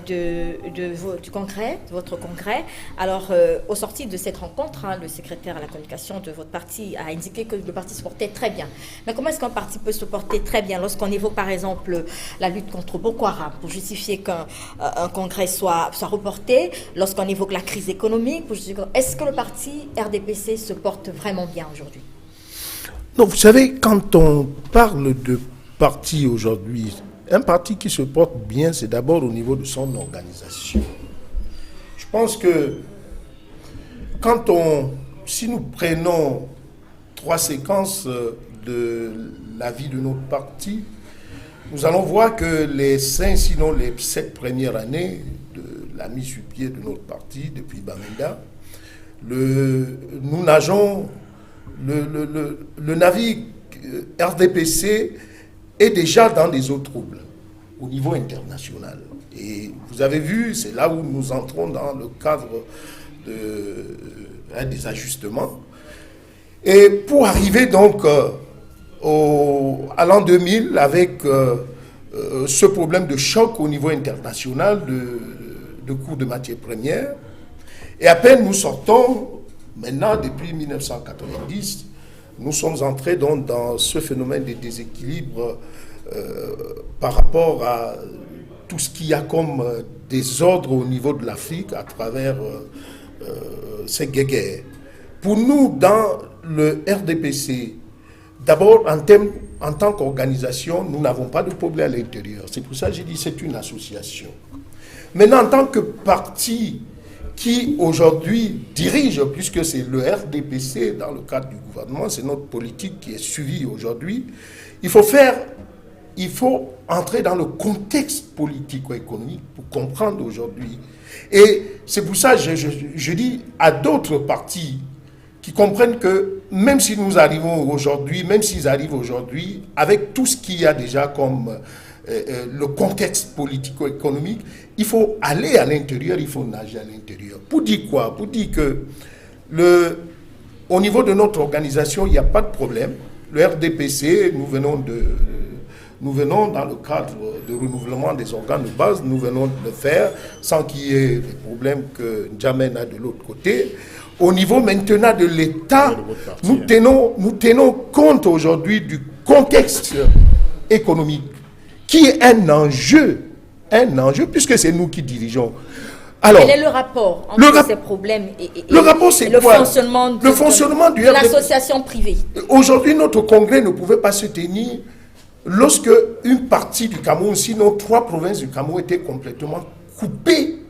du congrès, de votre congrès. Alors, au sortir de cette rencontre, le secrétaire à la communication de votre parti a indiqué que le parti se portait très bien. Mais comment est-ce qu'un parti peut se porter très bien lorsqu'on évoque par exemple la lutte contre Boko Haram pour justifier qu'un congrès soit reporté, lorsqu'on évoque la crise économique pour justifier... Est-ce que le parti RDPC se porte vraiment bien aujourd'hui? Non, vous savez, quand on parle de parti aujourd'hui un parti qui se porte bien, c'est d'abord au niveau de son organisation. Je pense que si nous prenons 3 séquences de la vie de notre parti, nous allons voir que les 5, sinon les 7 premières années de la mise sur pied de notre parti, depuis Bamenda, nous nageons, le navire RDPC est déjà dans des eaux troubles au niveau international. Et vous avez vu, c'est là où nous entrons dans le cadre des ajustements. Et pour arriver donc à l'an 2000 avec ce problème de choc au niveau international de cours de matières premières, et à peine nous sortons, maintenant depuis 1990, nous sommes entrés donc dans ce phénomène de déséquilibre par rapport à tout ce qu'il y a comme désordre au niveau de l'Afrique à travers ces guerres. Pour nous, dans le RDPC, d'abord en tant qu'organisation, nous n'avons pas de problème à l'intérieur. C'est pour ça que j'ai dit que c'est une association. Maintenant, en tant que parti qui aujourd'hui dirige, puisque c'est le RDPC dans le cadre du gouvernement, c'est notre politique qui est suivie aujourd'hui, il faut entrer dans le contexte politico-économique pour comprendre aujourd'hui. Et c'est pour ça que je dis à d'autres partis qui comprennent que même si nous arrivons aujourd'hui, même s'ils arrivent aujourd'hui, avec tout ce qu'il y a déjà comme le contexte politico-économique, il faut aller à l'intérieur, il faut nager à l'intérieur. Pour dire quoi? Pour dire que au niveau de notre organisation, il n'y a pas de problème. Le RDPC, nous venons dans le cadre de renouvellement des organes de base, nous venons de le faire sans qu'il y ait des problèmes que N'Djamena a de l'autre côté. Au niveau maintenant de l'État, nous tenons compte aujourd'hui du contexte économique, qui est un enjeu, puisque c'est nous qui dirigeons. Alors, quel est le rapport entre ces problèmes et le fonctionnement de l'association privée? Aujourd'hui, notre congrès ne pouvait pas se tenir lorsque une partie du Cameroun, sinon 3 provinces du Cameroun, étaient complètement coupées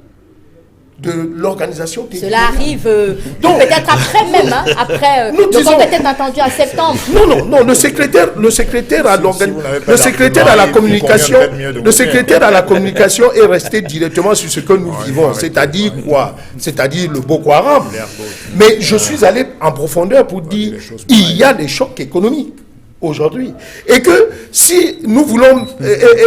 de l'organisation territoriale. Cela arrive peut-être après même, après le congrès peut-être entendu en septembre. Non, le secrétaire à la communication est resté directement sur ce que nous vivons, c'est-à-dire quoi? C'est-à-dire le Boko Haram. Mais je suis allé en profondeur pour dire il y a des chocs économiques aujourd'hui. Et que si nous voulons...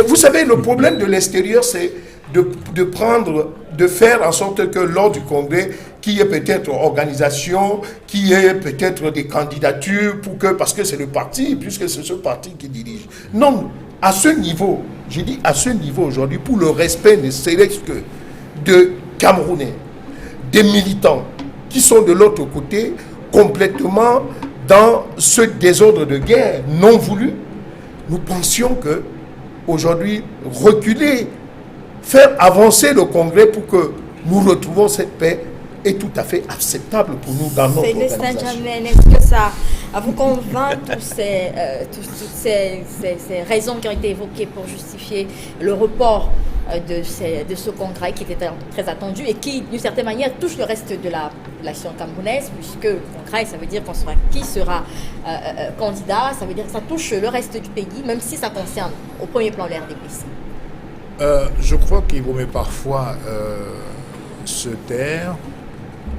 vous savez, le problème de l'extérieur, c'est de faire en sorte que lors du congrès, qu'il y ait peut-être organisation, qu'il y ait peut-être des candidatures, parce que c'est le parti, puisque c'est ce parti qui dirige. Non, à ce niveau, j'ai dit à ce niveau aujourd'hui, pour le respect ne serait-ce que de Camerounais, des militants qui sont de l'autre côté, complètement dans ce désordre de guerre non voulu, nous pensions que aujourd'hui, reculer, faire avancer le congrès pour que nous retrouvions cette paix est tout à fait acceptable pour nous dans notre organisation. Est-ce que ça vous convainc toutes ces raisons qui ont été évoquées pour justifier le report de ce congrès qui était très attendu et qui, d'une certaine manière, touche le reste de la population camerounaise, puisque congrès, ça veut dire qui sera candidat, ça veut dire que ça touche le reste du pays, même si ça concerne au premier plan le RDPC. Je crois qu'il vaut mieux parfois se taire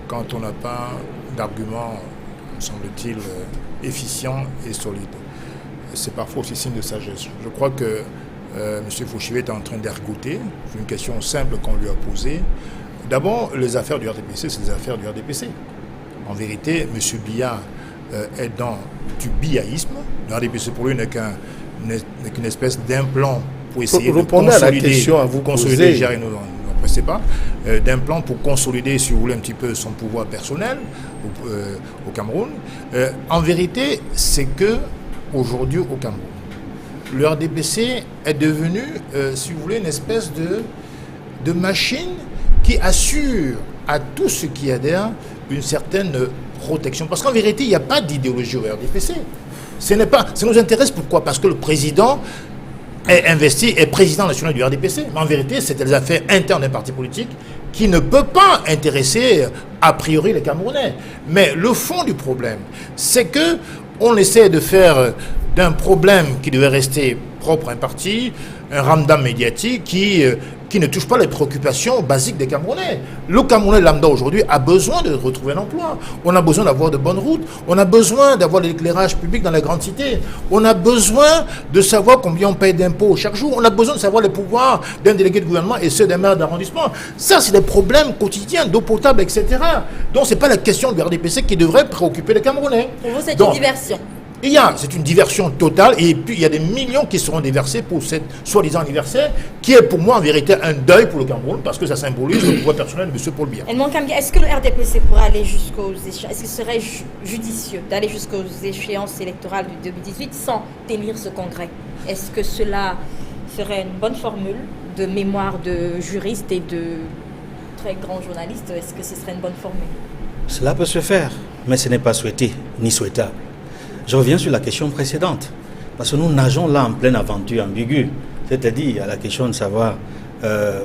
quand on n'a pas d'arguments, semble-t-il, efficients et solides. C'est parfois aussi signe de sagesse. Je crois que M. Fouchivet est en train d'ergoter. C'est une question simple qu'on lui a posée. D'abord, les affaires du RDPC, c'est des affaires du RDPC. En vérité, M. Biya est dans du biaïsme. Le RDPC, pour lui, n'est qu'une espèce d'implant pour essayer de consolider, ne pressez pas, d'un plan pour consolider, si vous voulez, un petit peu son pouvoir personnel au Cameroun. En vérité, c'est que aujourd'hui au Cameroun, le RDPC est devenu, si vous voulez, une espèce de machine qui assure à tous ceux qui adhèrent une certaine protection. Parce qu'en vérité, il n'y a pas d'idéologie au RDPC. Ça nous intéresse pourquoi? Parce que le président est investi, est président national du RDPC. Mais en vérité, c'est des affaires internes d'un parti politique qui ne peut pas intéresser a priori les Camerounais. Mais le fond du problème, c'est que on essaie de faire d'un problème qui devait rester propre à un parti, un ramdam médiatique qui ne touche pas les préoccupations basiques des Camerounais. Le Camerounais lambda aujourd'hui a besoin de retrouver un emploi. On a besoin d'avoir de bonnes routes. On a besoin d'avoir l'éclairage public dans les grandes cités. On a besoin de savoir combien on paye d'impôts chaque jour. On a besoin de savoir les pouvoirs d'un délégué de gouvernement et ceux d'un maire d'arrondissement. Ça, c'est des problèmes quotidiens, d'eau potable, etc. Donc, ce n'est pas la question du RDPC qui devrait préoccuper les Camerounais. Pour vous, c'est une diversion. C'est une diversion totale, et puis il y a des millions qui seront déversés pour cette soi-disant anniversaire, qui est pour moi en vérité un deuil pour le Cameroun, parce que ça symbolise le pouvoir personnel de M. Paul Biya. Est-ce que le RDPC pourrait aller jusqu'aux échéances, est-ce qu'il serait judicieux d'aller jusqu'aux échéances électorales de 2018 sans tenir ce congrès? Est-ce que cela serait une bonne formule de mémoire de juristes et de très grands journalistes? Est-ce que ce serait une bonne formule? Cela peut se faire, mais ce n'est pas souhaité ni souhaitable. Je reviens sur la question précédente, parce que nous nageons là en pleine aventure ambiguë, c'est-à-dire à la question de savoir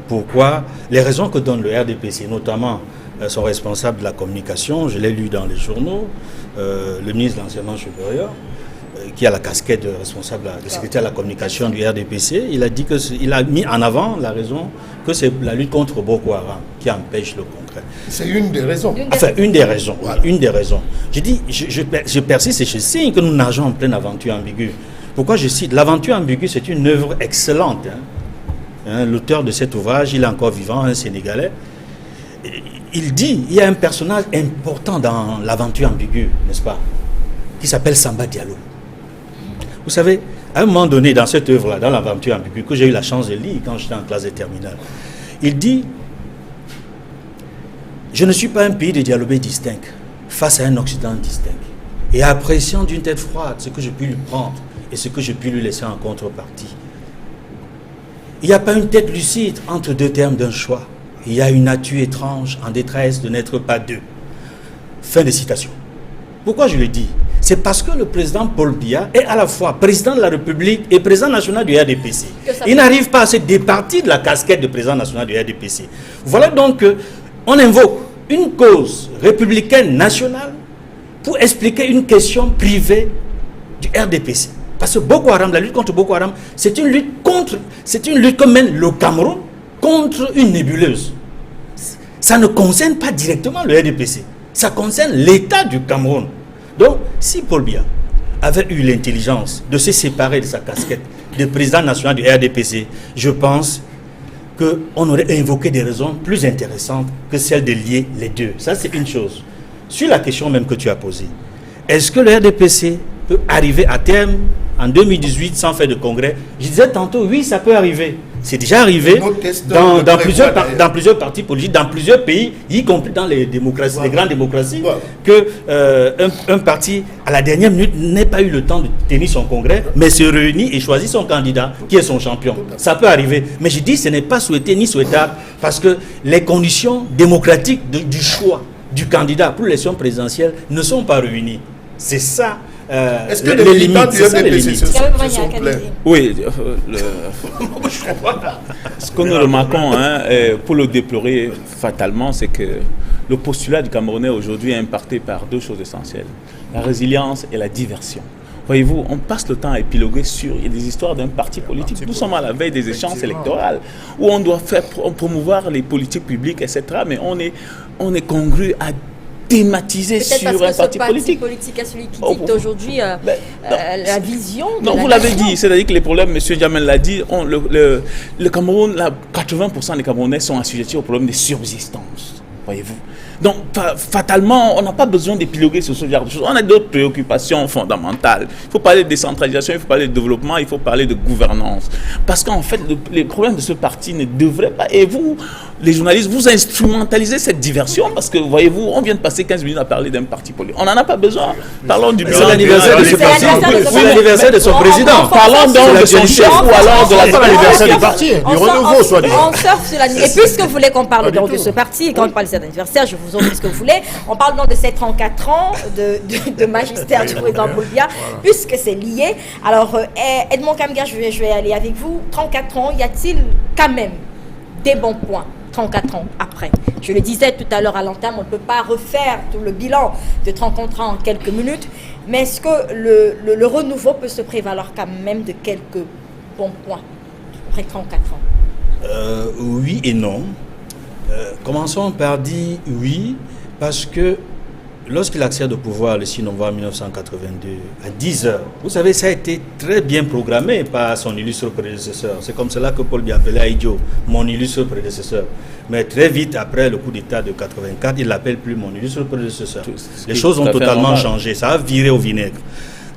pourquoi, les raisons que donne le RDPC, notamment son responsable de la communication, je l'ai lu dans les journaux, le ministre de l'Enseignement supérieur, qui a la casquette de responsable de secrétaire à la communication du RDPC, il a dit qu'il a mis en avant la raison que c'est la lutte contre Boko Haram qui empêche le congrès. C'est une des raisons. Enfin, une des raisons. Voilà. Une des raisons. Je dis, je persiste et je signe que nous nageons en pleine aventure ambiguë. Pourquoi je cite? L'aventure ambiguë, c'est une œuvre excellente. L'auteur de cet ouvrage, il est encore vivant, un Sénégalais. Il dit, il y a un personnage important dans l'aventure ambiguë, n'est-ce pas, qui s'appelle Samba Diallo. Vous savez, à un moment donné, dans cette œuvre-là, dans l'aventure ambiguë, que j'ai eu la chance de lire quand j'étais en classe de terminale, il dit: je ne suis pas un pays de dialogués distincts face à un Occident distinct. Et appréciant d'une tête froide ce que je puis lui prendre et ce que je puis lui laisser en contrepartie. Il n'y a pas une tête lucide entre deux termes d'un choix. Il y a une nature étrange en détresse de n'être pas deux. Fin de citation. Pourquoi je le dis? C'est parce que le président Paul Biya est à la fois président de la République et président national du RDPC. Il n'arrive pas à se départir de la casquette de président national du RDPC. Voilà donc qu'on invoque une cause républicaine nationale pour expliquer une question privée du RDPC. Parce que Boko Haram, la lutte contre Boko Haram, c'est une lutte que mène le Cameroun contre une nébuleuse. Ça ne concerne pas directement le RDPC. Ça concerne l'État du Cameroun. Donc, si Paul Biya avait eu l'intelligence de se séparer de sa casquette de président national du RDPC, je pense qu'on aurait invoqué des raisons plus intéressantes que celle de lier les deux. Ça, c'est une chose. Sur la question même que tu as posée, est-ce que le RDPC peut arriver à terme en 2018 sans faire de congrès? Je disais tantôt, oui, ça peut arriver. C'est déjà arrivé dans plusieurs partis politiques, dans plusieurs pays, y compris dans les démocraties, les grandes démocraties, que un parti, à la dernière minute, n'ait pas eu le temps de tenir son congrès, mais se réunit et choisit son candidat, qui est son champion. Ça peut arriver. Mais je dis, ce n'est pas souhaité ni souhaitable, parce que les conditions démocratiques du choix du candidat pour l'élection présidentielle ne sont pas réunies. C'est ça. Est-ce que les militants du RDPC se sont plaints? Oui, ce que nous remarquons, pour le déplorer fatalement, c'est que le postulat du Camerounais aujourd'hui est impacté par deux choses essentielles: la résilience et la diversion. Voyez-vous, on passe le temps à épiloguer sur des histoires d'un parti politique. Nous sommes à la veille des échéances électorales où on doit promouvoir les politiques publiques, etc. Mais on est congru à thématisé sur un parti politique. À celui qui dicte aujourd'hui la vision. Non, vous l'avez dit, c'est-à-dire que les problèmes, M. Djamel l'a dit, le Cameroun, 80% des Camerounais sont assujettis au problème de subsistance. Voyez-vous. Donc, fatalement, on n'a pas besoin d'épiloguer sur ce genre de choses. On a d'autres préoccupations fondamentales. Il faut parler de décentralisation, il faut parler de développement, il faut parler de gouvernance. Parce qu'en fait, les problèmes de ce parti ne devraient pas... Et vous, les journalistes, vous instrumentalisez cette diversion parce que, voyez-vous, on vient de passer 15 minutes à parler d'un parti politique. On n'en a pas besoin. Parlons du... C'est l'anniversaire de ce parti. C'est l'anniversaire de son président. Parlons donc de son chef ou alors de l'anniversaire du parti. Du renouveau, soit dit. On surfe sur l'anniversaire. Et puisque vous voulez qu'on parle donc de ce parti, quand on parle cet anniversaire, je vous offre ce que vous voulez. On parle donc de ces 34 ans de magistère du président Paul Biya, puisque c'est lié. Alors, Edmond Kamga, je vais aller avec vous. 34 ans, y a-t-il quand même des bons points 34 ans après? Je le disais tout à l'heure à l'entame, on ne peut pas refaire tout le bilan de 34 ans en quelques minutes, mais est-ce que le renouveau peut se prévaloir quand même de quelques bons points après 34 ans? Oui et non. Commençons par dire oui, parce que lorsqu'il accède au pouvoir le 6 novembre 1982, à 10 heures, vous savez, ça a été très bien programmé par son illustre prédécesseur. C'est comme cela que Paul Biya appelait Aïdjo, mon illustre prédécesseur. Mais très vite, après le coup d'État de 84, il ne l'appelle plus mon illustre prédécesseur. Les choses ont totalement changé, ça a viré au vinaigre.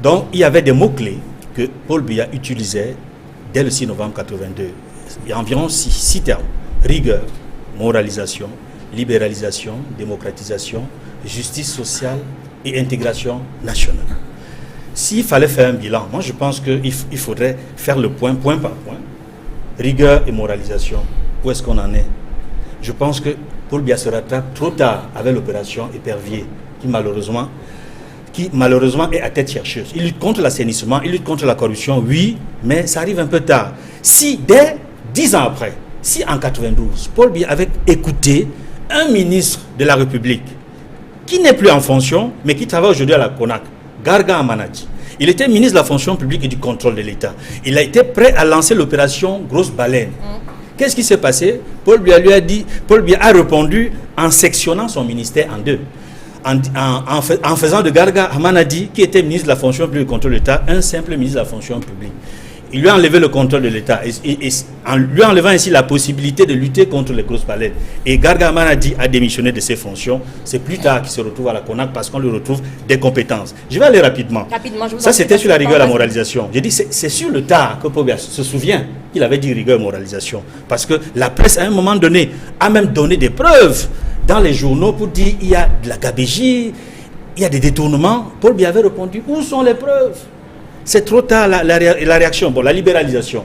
Donc, il y avait des mots-clés que Paul Biya utilisait dès le 6 novembre 82. Il y a environ 6 termes. Rigueur, moralisation, libéralisation, démocratisation, justice sociale et intégration nationale. S'il fallait faire un bilan, moi je pense qu'il faudrait faire le point par point. Rigueur et moralisation, où est-ce qu'on en est? Je pense que Paul Biya se rattrape trop tard avec l'opération Épervier, qui malheureusement est à tête chercheuse. Il lutte contre l'assainissement, il lutte contre la corruption, oui, mais ça arrive un peu tard. Si dès 10 ans après, si en 92, Paul Biya avait écouté un ministre de la République qui n'est plus en fonction, mais qui travaille aujourd'hui à la CONAC, Garga Amanadji. Il était ministre de la fonction publique et du contrôle de l'État. Il a été prêt à lancer l'opération Grosse Baleine. Qu'est-ce qui s'est passé? Paul Biya a répondu en sectionnant son ministère en deux. En faisant de Garga Amanadji, qui était ministre de la fonction publique et du contrôle de l'État, un simple ministre de la fonction publique. Il lui a enlevé le contrôle de l'État et en lui enlevant ainsi la possibilité de lutter contre les grosses baleines. Et Garga Amanadji a démissionné de ses fonctions. C'est plus tard qu'il se retrouve à la CONAC parce qu'on lui retrouve des compétences. Je vais aller rapidement. Ça, c'était sur la rigueur et la moralisation. J'ai dit, c'est sur le tard que Paul Biya se souvient qu'il avait dit rigueur et moralisation. Parce que la presse, à un moment donné, a même donné des preuves dans les journaux pour dire il y a de la gabégie, il y a des détournements. Paul Biya avait répondu, où sont les preuves? C'est trop tard la réaction. Bon, la libéralisation,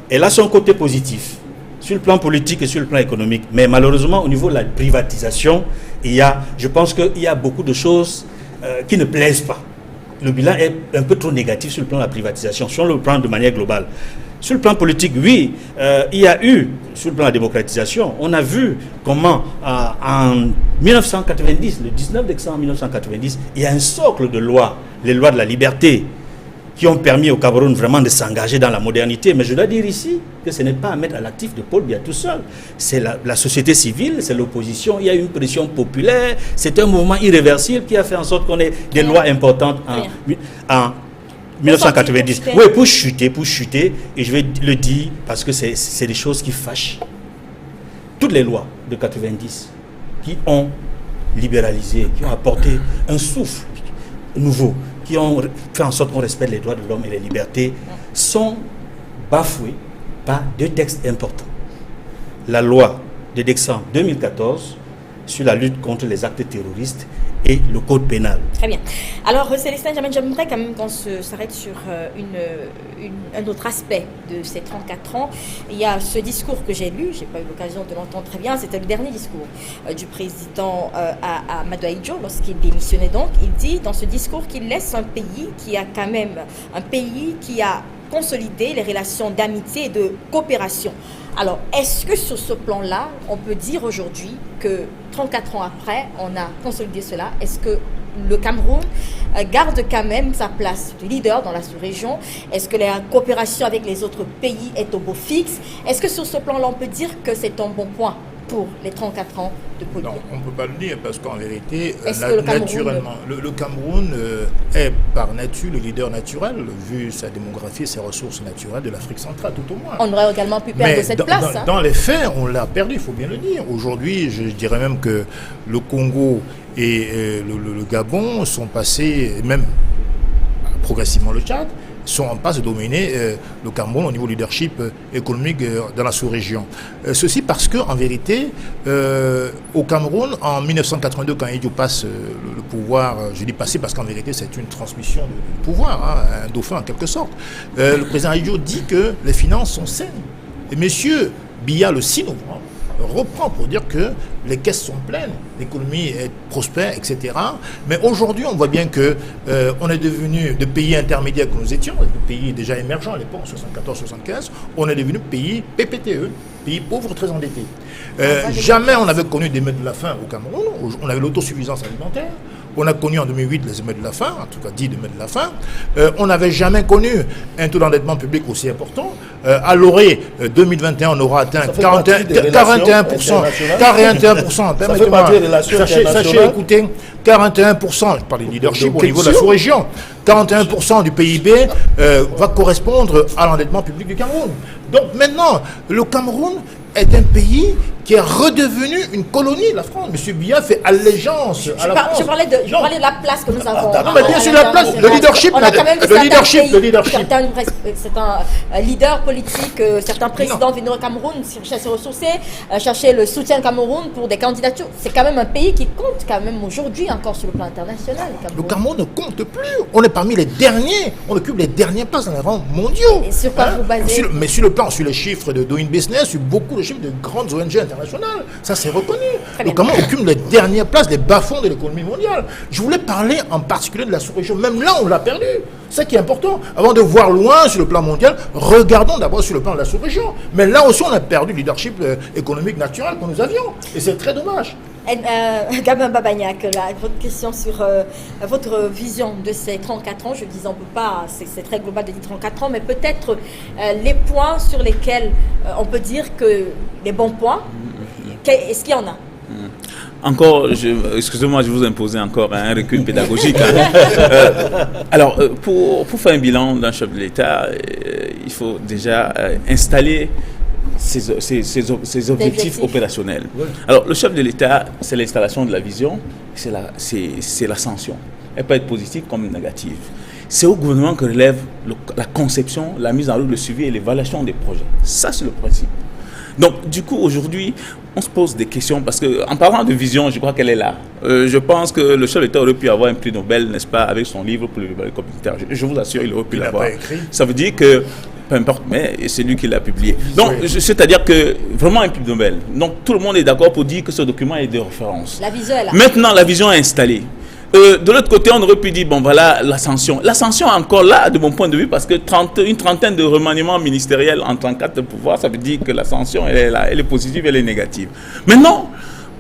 elle a son côté positif sur le plan politique et sur le plan économique. Mais malheureusement, au niveau de la privatisation, je pense qu'il y a beaucoup de choses qui ne plaisent pas. Le bilan est un peu trop négatif sur le plan de la privatisation, sur le plan de manière globale. Sur le plan politique, oui, il y a eu, sur le plan de la démocratisation, on a vu comment en 1990, le 19 décembre 1990, il y a un socle de lois, les lois de la liberté, qui ont permis au Cameroun vraiment de s'engager dans la modernité. Mais je dois dire ici que ce n'est pas à mettre à l'actif de Paul Biya tout seul. C'est la société civile, c'est l'opposition, il y a une pression populaire, c'est un mouvement irréversible qui a fait en sorte qu'on ait des lois importantes en 1990. Oui, pour chuter, et je vais le dire parce que c'est des choses qui fâchent. Toutes les lois de 90 qui ont libéralisé, qui ont apporté un souffle nouveau, qui ont fait en sorte qu'on respecte les droits de l'homme et les libertés, sont bafoués par 2 textes importants. La loi de décembre 2014 sur la lutte contre les actes terroristes et le code pénal. Très bien. Alors, Célestin Djamène, j'aimerais quand même qu'on s'arrête sur un autre aspect de ces 34 ans. Il y a ce discours que j'ai lu, je n'ai pas eu l'occasion de l'entendre très bien, c'était le dernier discours du président Amadou Aïdjo lorsqu'il démissionnait donc. Il dit dans ce discours qu'il laisse un pays qui a consolidé les relations d'amitié et de coopération. Alors, est-ce que sur ce plan-là, on peut dire aujourd'hui que 34 ans après, on a consolidé cela? Est-ce que le Cameroun garde quand même sa place de leader dans la sous-région? Est-ce que la coopération avec les autres pays est au beau fixe? Est-ce que sur ce plan-là, on peut dire que c'est un bon point pour les 34 ans de Paul Biya? Non, on ne peut pas le dire parce qu'en vérité, naturellement, le Cameroun est par nature le leader naturel, vu sa démographie et ses ressources naturelles de l'Afrique centrale, tout au moins. On aurait également pu perdre cette place. Dans les faits, on l'a perdu, il faut bien le dire. Aujourd'hui, je dirais même que le Congo et le Gabon sont passés, même progressivement le Tchad, sont en passe de dominer le Cameroun au niveau leadership économique dans la sous-région. Ceci parce qu'en vérité, au Cameroun, en 1982, quand Aïdjo passe le pouvoir, je dis passé parce qu'en vérité c'est une transmission de pouvoir, un dauphin en quelque sorte, le président Aïdjo dit que les finances sont saines. Et monsieur Biya, le 6 novembre, reprend pour dire que les caisses sont pleines, l'économie est prospère, etc. Mais aujourd'hui, on voit bien que on est devenu de pays intermédiaires que nous étions, de pays déjà émergents à l'époque, en 74-75, on est devenu pays PPTE, pays pauvres très endettés. Jamais on avait connu des émeutes de la faim au Cameroun, on avait l'autosuffisance alimentaire. On a connu en 2008 les émeutes de la faim, en tout cas 10 émeutes de la faim. On n'avait jamais connu un taux d'endettement public aussi important. À l'orée 2021, on aura atteint 41%. 41%. Sachez, écoutez, 41%, je parle du leadership au niveau de la sous-région, 41% du PIB va correspondre à l'endettement public du Cameroun. Donc maintenant, le Cameroun est un pays qui est redevenu une colonie de la France. M. Biya fait allégeance à la France. Je parlais de la place que nous avons. Non, mais bien sûr, la place, le leadership. C'est un leader politique, certains présidents venus au Cameroun chercher à se ressourcer, chercher le soutien du Cameroun pour des candidatures. C'est quand même un pays qui compte quand même aujourd'hui encore sur le plan international. Le Cameroun ne compte plus. On est parmi les derniers. On occupe les dernières places dans les rangs mondiaux. Et sur quoi vous basez? Mais sur le plan, sur les chiffres de Doing Business, sur beaucoup de chiffres de grandes ONG internationales. Ça, c'est reconnu. Le Cameroun occupe les dernières places des bas-fonds de l'économie mondiale. Je voulais parler en particulier de la sous-région. Même là, on l'a perdu. C'est ça qui est important. Avant de voir loin sur le plan mondial, regardons d'abord sur le plan de la sous-région. Mais là aussi, on a perdu le leadership économique naturel que nous avions. Et c'est très dommage. Gabin Babagnac, votre question sur votre vision de ces 34 ans. Je dis, on ne peut pas, c'est très global de dire 34 ans, mais peut-être les points sur lesquels on peut dire que les bons points, est-ce qu'il y en a? Encore, excusez-moi, je vous imposais encore un recul pédagogique. Alors, pour faire un bilan d'un chef de l'État, il faut déjà installer ses objectifs opérationnels. Oui. Alors, le chef de l'État, c'est l'installation de la vision, c'est l'ascension. Elle peut être positive comme négative. C'est au gouvernement que relève la conception, la mise en œuvre, le suivi et l'évaluation des projets. Ça, c'est le principe. Donc, du coup, aujourd'hui, on se pose des questions parce qu'en parlant de vision, je crois qu'elle est là. Je pense que le chef de l'État aurait pu avoir un prix Nobel, n'est-ce pas, avec son livre pour le développement communautaire. Je vous assure, il aurait pu l'avoir. Ça veut dire que, peu importe, mais c'est lui qui l'a publié. Donc, c'est-à-dire que, vraiment un prix Nobel. Donc, tout le monde est d'accord pour dire que ce document est de référence. La vision est là. Maintenant, la vision est installée. De l'autre côté, on aurait pu dire, bon voilà, l'ascension. L'ascension est encore là, de mon point de vue, parce que une trentaine de remaniements ministériels en 34 de pouvoir, ça veut dire que l'ascension, elle est là, elle est positive, elle est négative. Maintenant,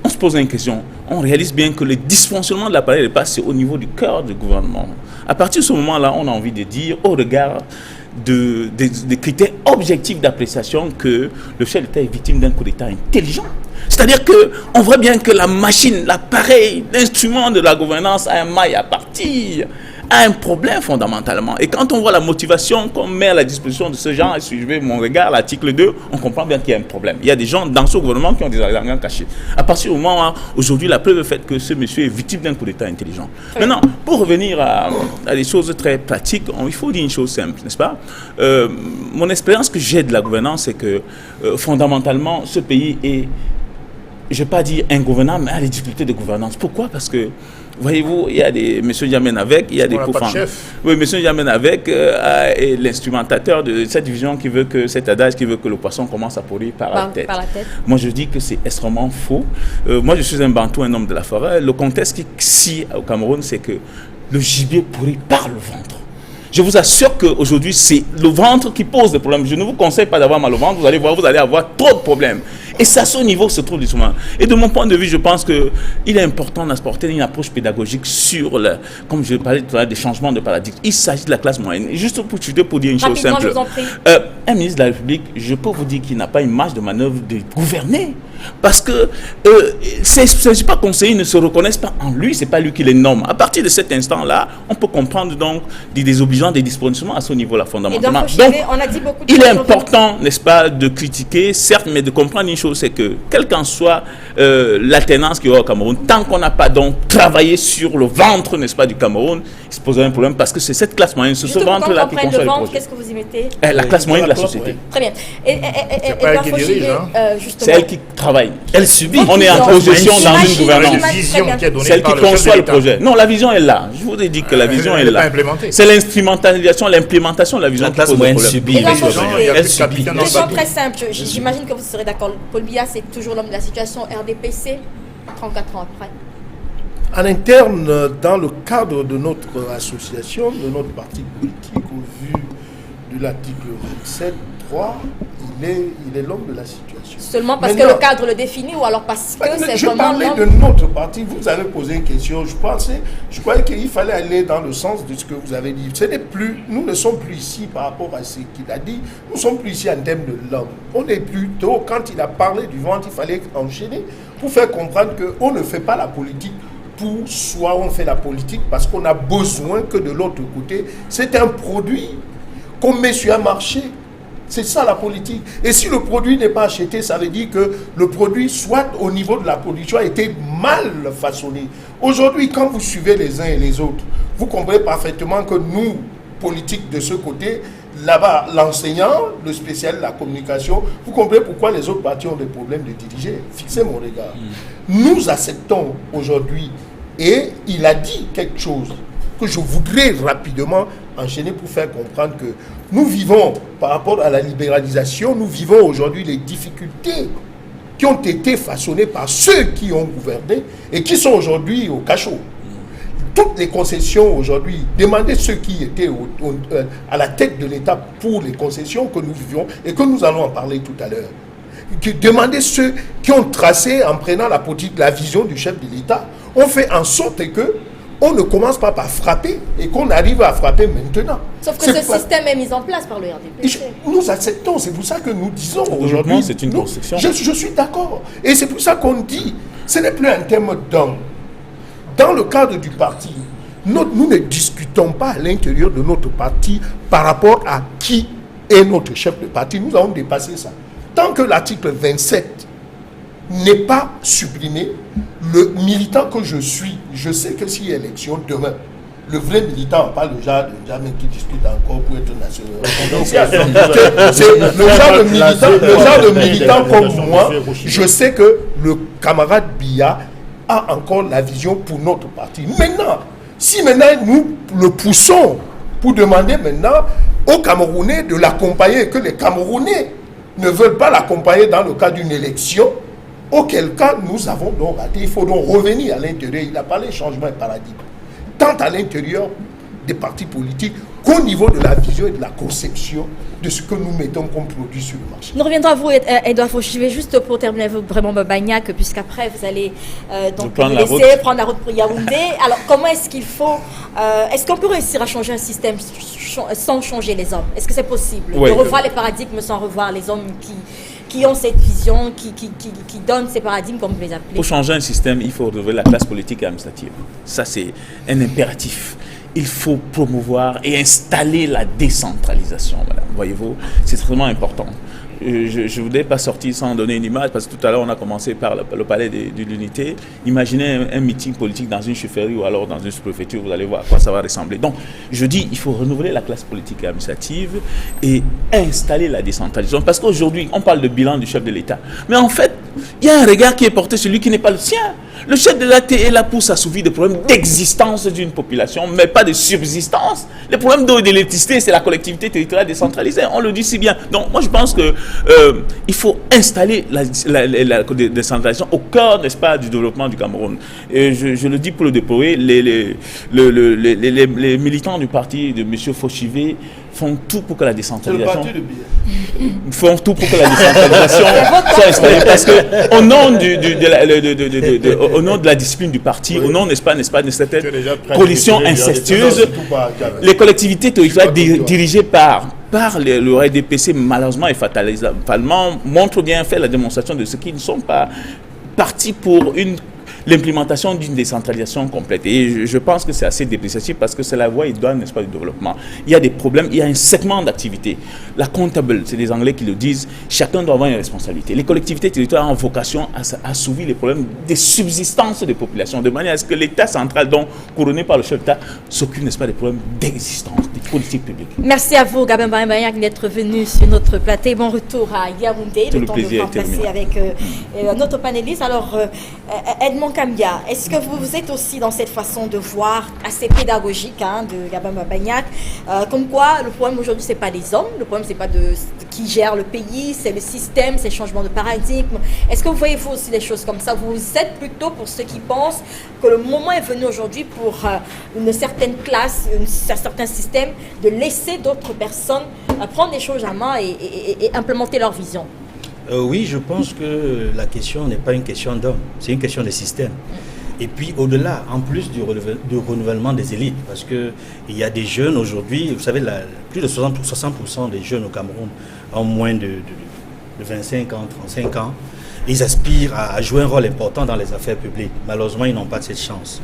on se pose une question. On réalise bien que le dysfonctionnement de l'appareil de l'État, c'est au niveau du cœur du gouvernement. À partir de ce moment-là, on a envie de dire, au regard des critères objectifs d'appréciation, que le chef d'État est victime d'un coup d'État intelligent. C'est-à-dire qu'on voit bien que la machine, l'appareil, l'instrument de la gouvernance a un maille à partir, a un problème fondamentalement. Et quand on voit la motivation qu'on met à la disposition de ce genre, et si je vais mon regard, l'article 2, on comprend bien qu'il y a un problème. Il y a des gens dans ce gouvernement qui ont des arguments cachés. À partir du moment où, aujourd'hui, la preuve est faite que ce monsieur est victime d'un coup d'État intelligent. Maintenant, pour revenir à des choses très pratiques, il faut dire une chose simple, n'est-ce pas? Mon expérience que j'ai de la gouvernance, c'est que fondamentalement, ce pays est, je ne vais pas dire ingouvernable, mais a des difficultés de gouvernance. Pourquoi? Parce que, voyez-vous, il y a des M. Diamène avec, il y a des co-founders. Oui, M. Diamène avec est l'instrumentateur de cette vision qui veut que, cet adage qui veut que le poisson commence à pourrir par la tête. Moi, je dis que c'est extrêmement faux. Moi, je suis un Bantou, un homme de la forêt. Le contexte ici au Cameroun, c'est que le gibier pourrit par le ventre. Je vous assure qu'aujourd'hui, c'est le ventre qui pose des problèmes. Je ne vous conseille pas d'avoir mal au ventre, vous allez voir, vous allez avoir trop de problèmes. Et c'est à ce niveau que se trouve l'histoire. Et de mon point de vue, je pense qu'il est important d'apporter une approche pédagogique sur, comme je parlais tout à l'heure, des changements de paradigme. Il s'agit de la classe moyenne. Et juste pour dire une chose simple. Un ministre de la République, je peux vous dire qu'il n'a pas une marge de manœuvre de gouverner. Parce que ces pas conseillers ne se reconnaissent pas en lui, c'est pas lui qui les nomme. À partir de cet instant-là, on peut comprendre donc des désobligeants, des dysfonctionnements à ce niveau-là fondamentalement. Donc, on a dit beaucoup de il est important, n'est-ce pas, de critiquer, certes, mais de comprendre une chose, c'est que quelle qu'en soit l'alternance qu'il y aura au Cameroun, tant qu'on n'a pas donc travaillé sur le ventre, n'est-ce pas, du Cameroun, se poserait un problème parce que c'est cette classe moyenne, ce ventre-là qui conçoit le projet. Qu'est-ce que vous y mettez? La classe moyenne de la société. Très bien. C'est pas elle qui dirige, c'est elle qui travaille. Elle subit. On est en possession dans une gouvernance. Celle qui conçoit le projet. Non, la vision est là. Je vous ai dit que la vision est là. C'est l'implémentation de la vision qui pose le problème. Subit. Elle subit. Question très simple. J'imagine que vous serez d'accord. Paul Biya, c'est toujours l'homme de la situation RDPC, 34 ans après. En interne, dans le cadre de notre association, de notre parti politique, au vu de l'article 27.3, il est l'homme de la situation. Seulement parce que le cadre le définit ou alors parce que c'est vraiment l'homme... Je parlais de notre parti, vous avez posé une question, je croyais qu'il fallait aller dans le sens de ce que vous avez dit. Nous ne sommes plus ici par rapport à ce qu'il a dit, nous ne sommes plus ici en termes de l'homme. On est plutôt, quand il a parlé du ventre, il fallait enchaîner pour faire comprendre qu'on ne fait pas la politique pour soi, on fait la politique parce qu'on a besoin que de l'autre côté, c'est un produit qu'on met sur un marché. C'est ça la politique. Et si le produit n'est pas acheté, ça veut dire que le produit, soit au niveau de la production, a été mal façonné. Aujourd'hui, quand vous suivez les uns et les autres, vous comprenez parfaitement que nous, politiques de ce côté, là-bas, l'enseignant, le spécial de la communication, vous comprenez pourquoi les autres partis ont des problèmes de diriger. Fixez mon regard. Nous acceptons aujourd'hui, et il a dit quelque chose que je voudrais rapidement enchaîner pour faire comprendre que nous vivons, par rapport à la libéralisation, nous vivons aujourd'hui les difficultés qui ont été façonnées par ceux qui ont gouverné et qui sont aujourd'hui au cachot. Toutes les concessions aujourd'hui, demandez ceux qui étaient à la tête de l'État pour les concessions que nous vivions et que nous allons en parler tout à l'heure. Demandez ceux qui ont tracé en prenant la politique, la vision du chef de l'État, ont fait en sorte que on ne commence pas par frapper et qu'on arrive à frapper maintenant. Sauf que ce système est mis en place par le RDPC. Nous acceptons, c'est pour ça que nous disons aujourd'hui... C'est une construction. Je suis d'accord. Et c'est pour ça qu'on dit, ce n'est plus un thème d'homme. Dans le cadre du parti, nous ne discutons pas à l'intérieur de notre parti par rapport à qui est notre chef de parti. Nous avons dépassé ça. Tant que l'article 27 n'est pas supprimé, le militant que je suis, je sais que s'il y a élection demain, le vrai militant, pas le genre de jamais qui discute encore pour être national. C'est le genre de militant comme moi, je sais que le camarade Biya a encore la vision pour notre parti. Maintenant, si maintenant nous le poussons pour demander maintenant aux Camerounais de l'accompagner et que les Camerounais ne veulent pas l'accompagner dans le cadre d'une élection, auquel cas nous avons donc raté. Il faut donc revenir à l'intérieur. Il a parlé de changement de paradigme, tant à l'intérieur des partis politiques qu'au niveau de la vision et de la conception de ce que nous mettons comme produit sur le marché. Nous reviendrons à vous, Edouard Fauch. Je vais juste pour terminer vraiment Bagnac, puisqu'après vous allez prendre la route pour Yaoundé. Alors comment est-ce qu'il faut, est-ce qu'on peut réussir à changer un système sans changer les hommes? Est-ce que c'est possible de revoir les paradigmes sans revoir les hommes qui ont cette vision, qui donnent ces paradigmes, comme vous les appelez? Pour changer un système, il faut renouveler la classe politique et administrative. Ça, c'est un impératif. Il faut promouvoir et installer la décentralisation, madame. Voyez-vous, c'est extrêmement important. Je ne voudrais pas sortir sans donner une image, parce que tout à l'heure, on a commencé par le palais de l'unité. Imaginez un meeting politique dans une chefferie ou alors dans une sous-préfecture, vous allez voir à quoi ça va ressembler. Donc, je dis, il faut renouveler la classe politique et administrative et installer la décentralisation. Parce qu'aujourd'hui, on parle de bilan du chef de l'État. Mais en fait, il y a un regard qui est porté sur lui qui n'est pas le sien. Le chef de l'État est là pour s'assouvir des problèmes d'existence d'une population, mais pas de subsistance. Les problèmes d'eau et d'électricité, c'est la collectivité territoriale décentralisée. On le dit si bien. Donc, moi, je pense que il faut installer la décentralisation au cœur, n'est-ce pas, du développement du Cameroun. Et je le dis pour le déployer, les militants du parti de M. Fauchivé font tout pour que la décentralisation... font tout pour que la décentralisation soit installée. Parce que au nom de la discipline du parti, au nom, n'est-ce pas, de cette coalition incestueuse, les collectivités territoriales dirigées par le RDPC, malheureusement et fatalement, montrent bien fait la démonstration de ce qu'ils ne sont pas partis pour l'implémentation d'une décentralisation complète. Et je pense que c'est assez dépréciatif parce que c'est la voie idoine, n'est-ce pas, du développement. Il y a des problèmes, il y a un segment d'activité. La comptable, c'est des Anglais qui le disent, chacun doit avoir une responsabilité. Les collectivités territoriales ont vocation à assouvir les problèmes des subsistances des populations, de manière à ce que l'État central, donc couronné par le chef d'État, s'occupe, n'est-ce pas, des problèmes d'existence, des politiques publiques. Merci à vous, Gabin Bayak, d'être venu sur notre plateau. Bon retour à Yaoundé, le temps de remplacer avec notre panéliste. Alors, Edmond Kambia, est-ce que vous êtes aussi dans cette façon de voir assez pédagogique de Gabin Bayak, comme quoi le problème aujourd'hui, c'est pas les hommes, le problème, c'est pas qui gère le pays, c'est le système, c'est le changement de paradigme. Est-ce que vous voyez vous aussi des choses comme ça? Vous êtes plutôt pour ceux qui pensent que le moment est venu aujourd'hui pour une certaine classe, un certain système, de laisser d'autres personnes prendre les choses en main et implémenter leur vision? Oui, je pense que la question n'est pas une question d'homme, c'est une question de système. Et puis au-delà, en plus du renouvellement des élites, parce qu'il y a des jeunes aujourd'hui, vous savez, plus de 60% des jeunes au Cameroun ont moins de 25 ans, 35 ans. Ils aspirent à jouer un rôle important dans les affaires publiques. Malheureusement, ils n'ont pas cette chance.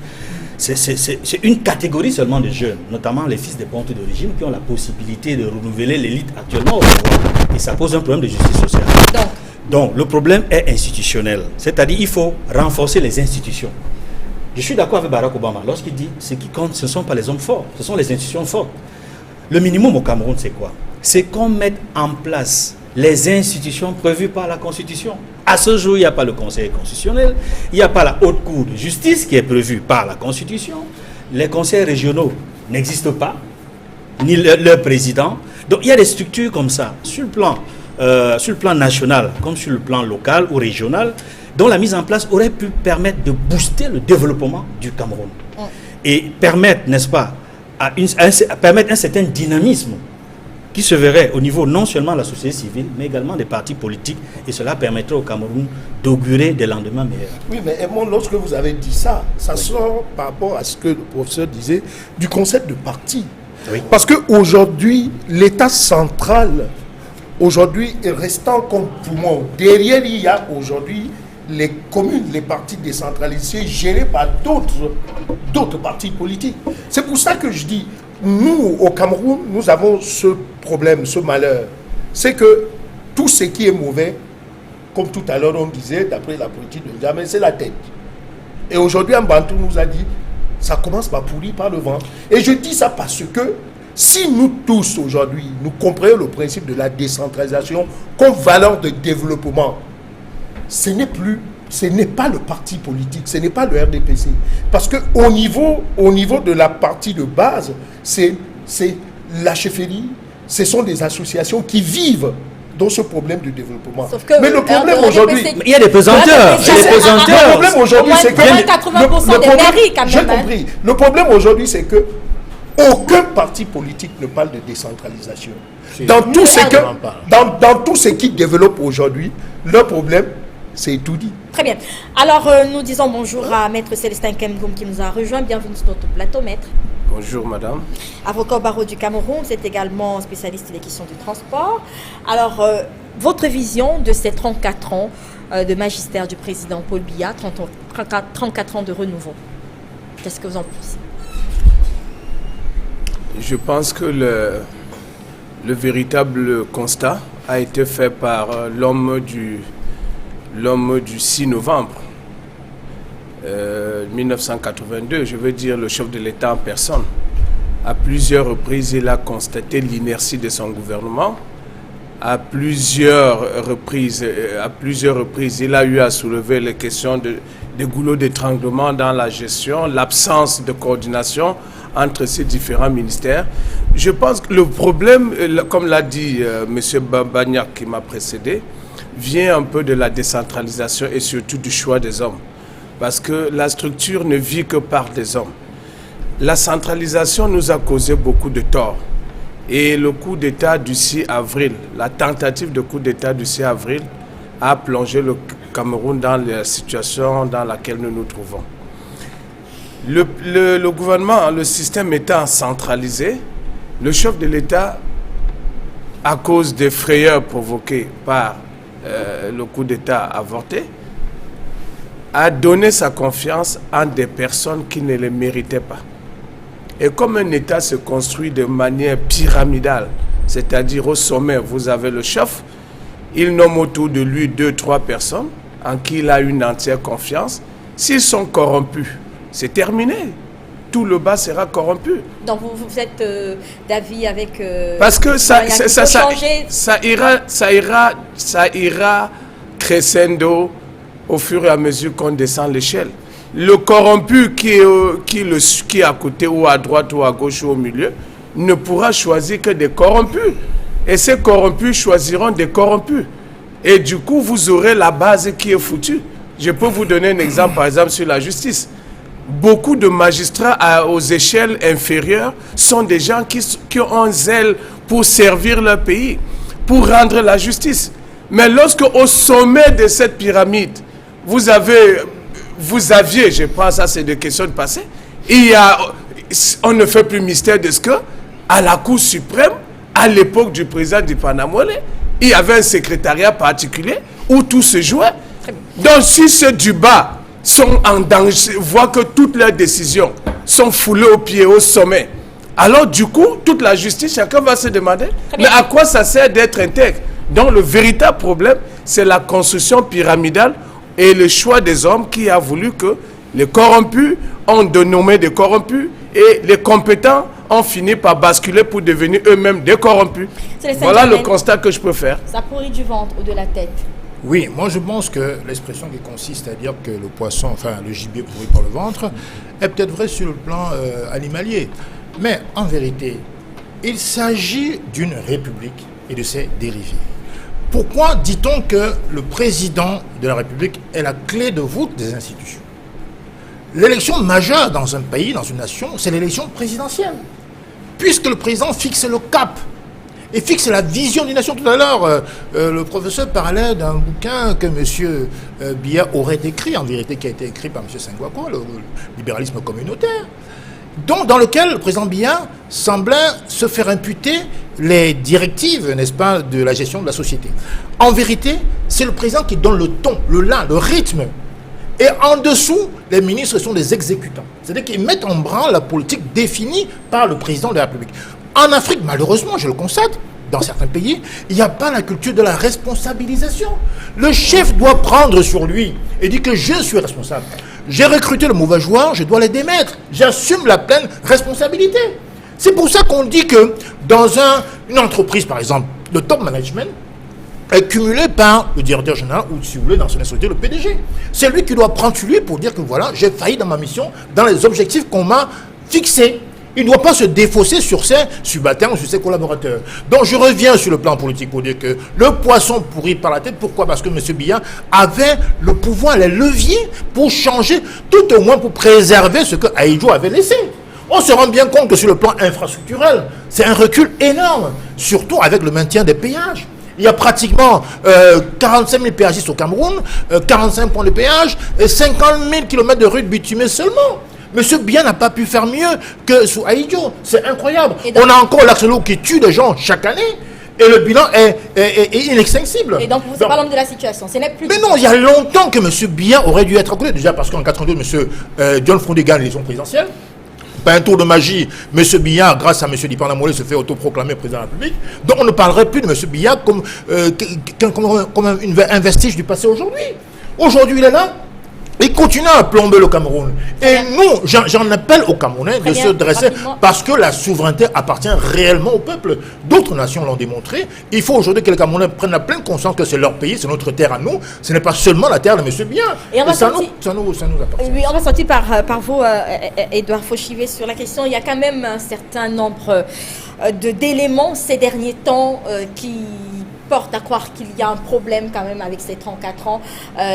C'est une catégorie seulement de jeunes, notamment les fils des pontes de régime, qui ont la possibilité de renouveler l'élite actuellement au pouvoir. Et ça pose un problème de justice sociale. Donc le problème est institutionnel. C'est-à-dire qu'il faut renforcer les institutions. Je suis d'accord avec Barack Obama lorsqu'il dit ce qui compte, ce ne sont pas les hommes forts, ce sont les institutions fortes. Le minimum au Cameroun, c'est quoi? C'est qu'on mette en place les institutions prévues par la Constitution. À ce jour, il n'y a pas le Conseil constitutionnel, il n'y a pas la Haute Cour de justice qui est prévue par la Constitution. Les conseils régionaux n'existent pas, ni leur président. Donc il y a des structures comme ça, sur le plan national, comme sur le plan local ou régional, dont la mise en place aurait pu permettre de booster le développement du Cameroun. Et permettre, n'est-ce pas, permettre un certain dynamisme qui se verrait au niveau non seulement de la société civile, mais également des partis politiques, et cela permettrait au Cameroun d'augurer des lendemains meilleurs. Oui, mais Edmond, lorsque vous avez dit ça, ça sort par rapport à ce que le professeur disait du concept de parti. Oui. Parce qu'aujourd'hui, l'État central, aujourd'hui, est restant comme poumon. Derrière, il y a aujourd'hui les communes, les partis décentralisés gérés par d'autres partis politiques. C'est pour ça que je dis, nous, au Cameroun, nous avons ce problème, ce malheur. C'est que tout ce qui est mauvais, comme tout à l'heure on disait, d'après la politique de Jamais, c'est la tête. Et aujourd'hui, un Bantou nous a dit, ça commence par pourrir par le vent. Et je dis ça parce que si nous tous aujourd'hui, nous comprenons le principe de la décentralisation comme valeur de développement, ce n'est pas le parti politique, ce n'est pas le RDPC. Parce qu'au niveau de la partie de base, c'est la chefferie, ce sont des associations qui vivent dans ce problème de développement. Mais le problème aujourd'hui... Il y a des pesanteurs. Le problème aujourd'hui, c'est que... 80% des mairies, quand même. J'ai compris. Le problème aujourd'hui, c'est que aucun parti politique ne parle de décentralisation. Dans tout ce qui développe aujourd'hui, leur problème, c'est tout dit. Très bien. Alors, nous disons bonjour à Maître Célestin Kemgoum qui nous a rejoint. Bienvenue sur notre plateau, Maître. Bonjour, madame. Avocat au barreau du Cameroun, vous êtes également spécialiste des questions du transport. Alors, votre vision de ces 34 ans de magistère du président Paul Biya, 34 ans de renouveau, qu'est-ce que vous en pensez? Je pense que le véritable constat a été fait par l'homme du 6 novembre 1982, je veux dire le chef de l'État en personne. À plusieurs reprises, il a constaté l'inertie de son gouvernement. À plusieurs reprises, il a eu à soulever les questions de goulot d'étranglement dans la gestion, l'absence de coordination entre ces différents ministères. Je pense que le problème, comme l'a dit M. Babagnac qui m'a précédé, vient un peu de la décentralisation et surtout du choix des hommes. Parce que la structure ne vit que par des hommes. La centralisation nous a causé beaucoup de tort. Et le coup d'État du 6 avril, la tentative de coup d'État du 6 avril a plongé le Cameroun dans la situation dans laquelle nous nous trouvons. Le gouvernement, le système étant centralisé, le chef de l'État, à cause des frayeurs provoquées par le coup d'État avorté, a donné sa confiance à des personnes qui ne le méritaient pas. Et comme un État se construit de manière pyramidale, c'est-à-dire au sommet, vous avez le chef, il nomme autour de lui 2-3 personnes en qui il a une entière confiance. S'ils sont corrompus, c'est terminé. Tout le bas sera corrompu. Donc vous êtes d'avis avec... Parce que ça ira crescendo au fur et à mesure qu'on descend l'échelle. Le corrompu qui est à côté ou à droite ou à gauche ou au milieu ne pourra choisir que des corrompus. Et ces corrompus choisiront des corrompus. Et du coup, vous aurez la base qui est foutue. Je peux vous donner un exemple, par exemple, sur la justice. Beaucoup de magistrats aux échelles inférieures sont des gens qui ont un zèle pour servir leur pays, pour rendre la justice. Mais lorsque au sommet de cette pyramide, vous aviez, je pense, ça c'est des questions de passé, on ne fait plus mystère de ce que, à la Cour suprême, à l'époque du président du Panamolé, il y avait un secrétariat particulier où tout se jouait. Donc si ceux du bas sont en danger, voient que toutes leurs décisions sont foulées au pied, au sommet, alors du coup, toute la justice, chacun va se demander, mais à quoi ça sert d'être intègre? Donc le véritable problème, c'est la construction pyramidale et le choix des hommes qui a voulu que les corrompus ont dénommé des corrompus et les compétents ont fini par basculer pour devenir eux-mêmes des corrompus. Voilà le constat que je peux faire. Ça pourrit du ventre ou de la tête. Oui, moi je pense que l'expression qui consiste à dire que le poisson, enfin le gibier pourrit par le ventre, est peut-être vrai sur le plan animalier. Mais en vérité, il s'agit d'une république et de ses dérivés. Pourquoi dit-on que le président de la République est la clé de voûte des institutions? L'élection majeure dans un pays, dans une nation, c'est l'élection présidentielle. Puisque le président fixe le cap et fixe la vision d'une nation. Tout à l'heure, le professeur parlait d'un bouquin que M. Biya aurait écrit, en vérité qui a été écrit par M. Senghako, le libéralisme communautaire, dans lequel le président Biya semblait se faire imputer les directives, n'est-ce pas, de la gestion de la société. En vérité, c'est le président qui donne le ton, le rythme. Et en dessous, les ministres sont des exécutants. C'est-à-dire qu'ils mettent en branle la politique définie par le président de la République. En Afrique, malheureusement, je le constate, dans certains pays, il n'y a pas la culture de la responsabilisation. Le chef doit prendre sur lui et dire que je suis responsable. J'ai recruté le mauvais joueur, je dois les démettre. J'assume la pleine responsabilité. C'est pour ça qu'on dit que dans une entreprise, par exemple, le top management est cumulé par le directeur général ou, si vous voulez, dans son société, le PDG. C'est lui qui doit prendre sur lui pour dire que voilà, j'ai failli dans ma mission, dans les objectifs qu'on m'a fixés. Il ne doit pas se défausser sur ses subalternes ou sur ses collaborateurs. Donc je reviens sur le plan politique pour dire que le poisson pourrit par la tête. Pourquoi? Parce que M. Biya avait le pouvoir, les leviers pour changer, tout au moins pour préserver ce que Ahidjo avait laissé. On se rend bien compte que sur le plan infrastructurel, c'est un recul énorme, surtout avec le maintien des péages. Il y a pratiquement 45 000 péagistes au Cameroun, 45 points de péage et 50 000 km de routes bitumées seulement. Monsieur Biya n'a pas pu faire mieux que sous Ahidjo. C'est incroyable. On a encore l'accès qui tue des gens chaque année. Et le bilan est inextensible. Et donc, vous parlez de la situation. Ce n'est plus. Mais non, il y a longtemps que M. Biya aurait dû être accusé. Déjà parce qu'en 1982, M. John Fondé gagne l'élection présidentielle. Pas un tour de magie. M. Biya, grâce à M. Dipanamolé, se fait autoproclamer président de la République. Donc, on ne parlerait plus de M. Biya comme un vestige du passé aujourd'hui. Aujourd'hui, il est là. Il continue à plomber le Cameroun. Et nous, j'en appelle aux Camerounais de se dresser parce que la souveraineté appartient réellement au peuple. D'autres nations l'ont démontré. Il faut aujourd'hui que les Camerounais prennent la pleine conscience que c'est leur pays, c'est notre terre à nous. Ce n'est pas seulement la terre de M. Biya. Et ça nous appartient. Oui, on va sortir par vous, Edouard Fauchivet, sur la question. Il y a quand même un certain nombre d'éléments ces derniers temps qui porte à croire qu'il y a un problème quand même avec ces 34 ans.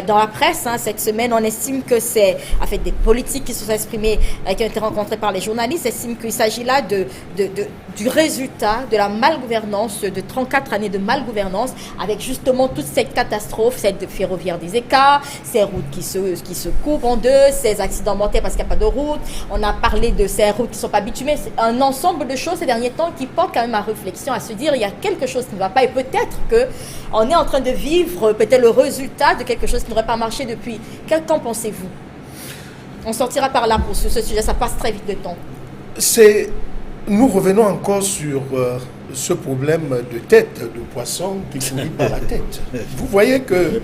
Dans la presse, cette semaine, on estime que c'est, en fait, des politiques qui se sont exprimés, qui ont été rencontrés par les journalistes, estiment qu'il s'agit là du résultat de la malgouvernance, de 34 années de malgouvernance, avec justement toute cette catastrophe, cette ferroviaire des écarts, ces routes qui se coupent en deux, ces accidents mortels parce qu'il n'y a pas de route. On a parlé de ces routes qui ne sont pas bitumées. C'est un ensemble de choses ces derniers temps qui portent quand même à réflexion, à se dire il y a quelque chose qui ne va pas et peut-être qu'on est en train de vivre peut-être le résultat de quelque chose qui n'aurait pas marché depuis. Qu'en pensez-vous? On sortira par là pour ce sujet, ça passe très vite de temps. Nous revenons encore sur ce problème de tête de poisson qui finit par la tête. Vous voyez que,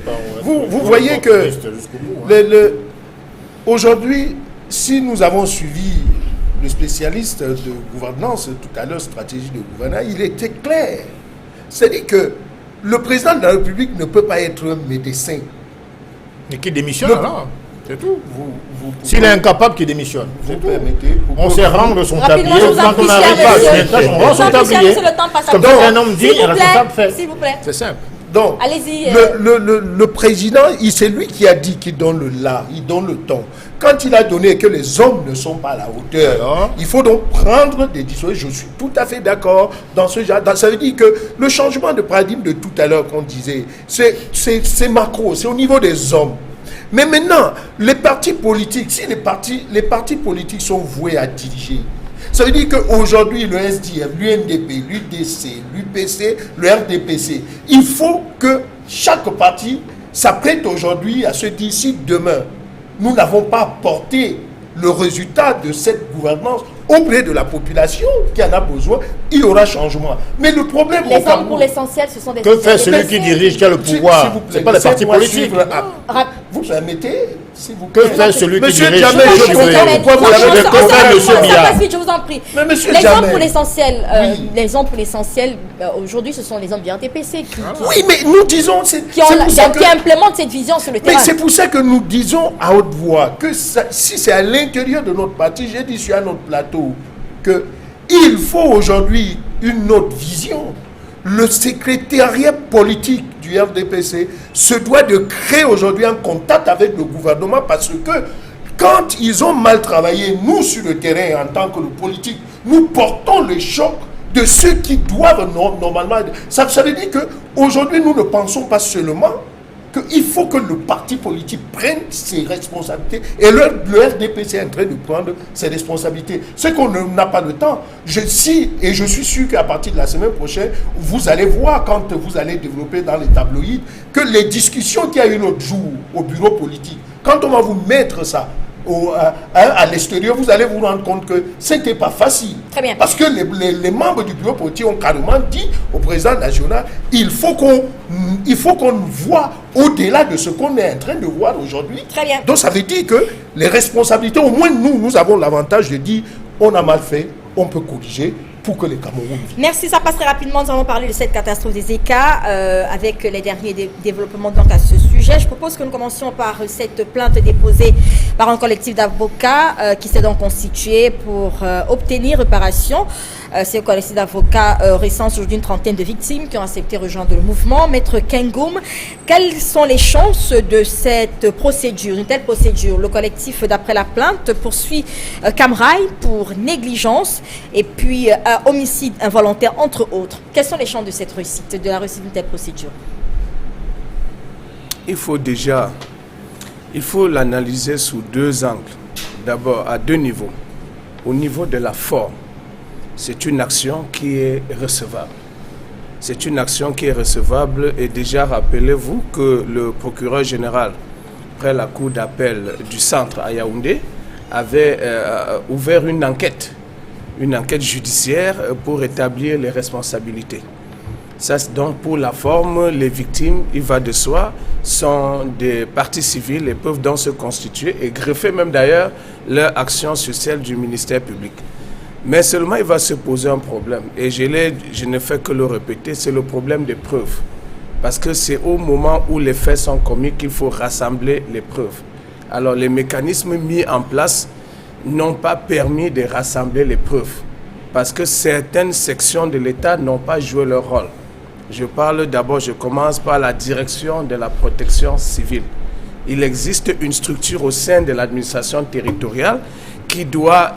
aujourd'hui, si nous avons suivi le spécialiste de gouvernance tout à l'heure, stratégie de gouvernance, il était clair. C'est-à-dire que le président de la République ne peut pas être un médecin. Et qui démissionne alors? C'est tout. S'il est incapable, qu'il démissionne. Vous permettez. On sait rendre son tablier quand on n'arrive pas. On rend son tablier. Comme ça, un homme digne et responsable fait. S'il vous plaît. C'est simple. Donc, allez-y. Le président, c'est lui qui a dit qu'il donne le là, il donne le temps. Quand il a donné que les hommes ne sont pas à la hauteur, il faut donc prendre des décisions. Je suis tout à fait d'accord dans ce genre. Ça veut dire que le changement de paradigme de tout à l'heure qu'on disait, c'est macro, c'est au niveau des hommes. Mais maintenant, les partis politiques, si les partis politiques sont voués à diriger, ça veut dire qu'aujourd'hui, le SDF, l'UNDP, l'UDC, l'UPC, le RDPC, il faut que chaque parti s'apprête aujourd'hui à se dire si demain, nous n'avons pas apporté le résultat de cette gouvernance auprès de la population qui en a besoin, il y aura changement. Mais le problème... Les hommes, pour l'essentiel, ce sont des... Que fait celui qui dirige, qui a le pouvoir? Ce n'est pas les partis politiques. Vous permettez, s'il vous plaît. Que fait celui qui dirige? Je vous en prie. Mais monsieur les hommes, pour l'essentiel, aujourd'hui, ce sont les hommes du RDPC qui... Oui, mais nous disons... Qui implémentent cette vision sur le terrain. Mais c'est pour ça que nous disons à haute voix que si c'est à l'intérieur de notre parti, j'ai dit sur un autre plateau, qu'il faut aujourd'hui une autre vision. Le secrétariat politique du RDPC se doit de créer aujourd'hui un contact avec le gouvernement parce que quand ils ont mal travaillé, nous sur le terrain en tant que politique, nous portons le choc de ceux qui doivent normalement... Ça veut dire qu'aujourd'hui, nous ne pensons pas seulement qu'il faut que le parti politique prenne ses responsabilités et le RDPC est en train de prendre ses responsabilités. C'est qu'on n'a pas le temps. Je suis sûr qu'à partir de la semaine prochaine, vous allez voir quand vous allez développer dans les tabloïds que les discussions qu'il y a eu l'autre jour au bureau politique, quand on va vous mettre ça à l'extérieur, vous allez vous rendre compte que ce n'était pas facile. Très bien. Parce que les membres du bureau politique ont carrément dit au président national, il faut qu'on voit au-delà de ce qu'on est en train de voir aujourd'hui. Très bien. Donc ça veut dire que les responsabilités, au moins nous avons l'avantage de dire, on a mal fait, on peut corriger pour que les Camerounais vivent. Merci, ça passe très rapidement. Nous allons parler de cette catastrophe des ECA avec les derniers développements donc à ce sujet. Je propose que nous commencions par cette plainte déposée par un collectif d'avocats qui s'est donc constitué pour obtenir réparation. C'est un collectif d'avocats recense aujourd'hui une trentaine de victimes qui ont accepté de rejoindre le mouvement. Maître Kengoum, quelles sont les chances de cette procédure, une telle procédure? Le collectif, d'après la plainte, poursuit Camrail pour négligence et puis homicide involontaire, entre autres. Quelles sont les chances de cette réussite, de la réussite d'une telle procédure? Il faut l'analyser sous deux angles. D'abord, à deux niveaux. Au niveau de la forme, c'est une action qui est recevable. C'est une action qui est recevable et déjà rappelez-vous que le procureur général, près la cour d'appel du centre à Yaoundé, avait ouvert une enquête judiciaire pour établir les responsabilités. Ça, donc pour la forme, les victimes, il va de soi, sont des parties civiles et peuvent donc se constituer et greffer même d'ailleurs leur action sur celle du ministère public. Mais seulement il va se poser un problème et je ne fais que le répéter, c'est le problème des preuves. Parce que c'est au moment où les faits sont commis qu'il faut rassembler les preuves. Alors les mécanismes mis en place n'ont pas permis de rassembler les preuves parce que certaines sections de l'État n'ont pas joué leur rôle. Je commence par la direction de la protection civile. Il existe une structure au sein de l'administration territoriale qui doit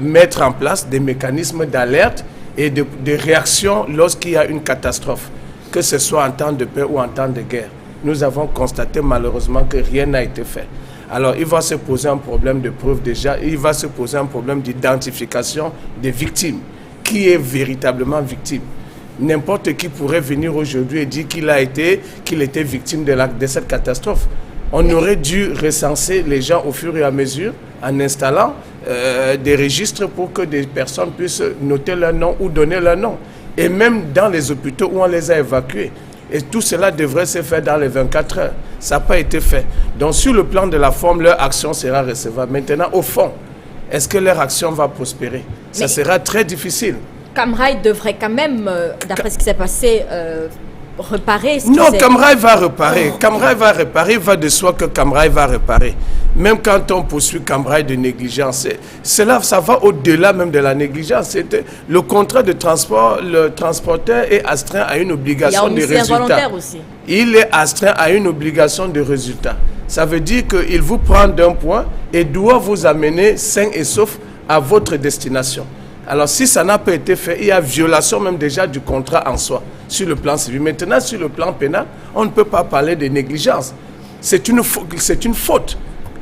mettre en place des mécanismes d'alerte et de réaction lorsqu'il y a une catastrophe, que ce soit en temps de paix ou en temps de guerre. Nous avons constaté malheureusement que rien n'a été fait. Alors il va se poser un problème de preuve déjà, il va se poser un problème d'identification des victimes. Qui est véritablement victime? N'importe qui pourrait venir aujourd'hui et dire qu'il était victime de cette catastrophe. On aurait dû recenser les gens au fur et à mesure en installant des registres pour que des personnes puissent noter leur nom ou donner leur nom. Et même dans les hôpitaux où on les a évacués. Et tout cela devrait se faire dans les 24 heures. Ça n'a pas été fait. Donc sur le plan de la forme, leur action sera recevable. Maintenant, au fond, est-ce que leur action va prospérer? Ça sera très difficile. Cam Rai devrait quand même, d'après ce qui s'est passé, réparer. Non, Cam Rai va réparer. Cam Rai va réparer. Il va de soi que Cam Rai va réparer. Même quand on poursuit Cam Rai de négligence, ça va au-delà même de la négligence. Le contrat de transport, le transporteur est astreint à une obligation de résultat. Aussi. Il est astreint à une obligation de résultat. Ça veut dire qu'il vous prend d'un point et doit vous amener sain et sauf à votre destination. Alors si ça n'a pas été fait, il y a violation même déjà du contrat en soi, sur le plan civil. Maintenant, sur le plan pénal, on ne peut pas parler de négligence. C'est une faute.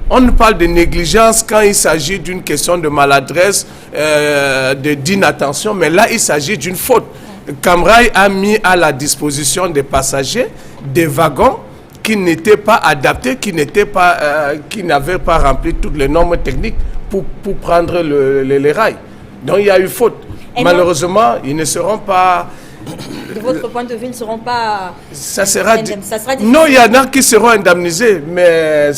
On parle de négligence quand il s'agit d'une question de maladresse, d'inattention, mais là, il s'agit d'une faute. Cam Rai a mis à la disposition des passagers des wagons qui n'étaient pas adaptés, qui n'avaient pas rempli toutes les normes techniques pour prendre les rails. Donc il y a eu faute. Et malheureusement, ils ne seront pas... De votre point de vue, ils ne seront pas... Ça sera difficile. Non, il y en a qui seront indemnisés, mais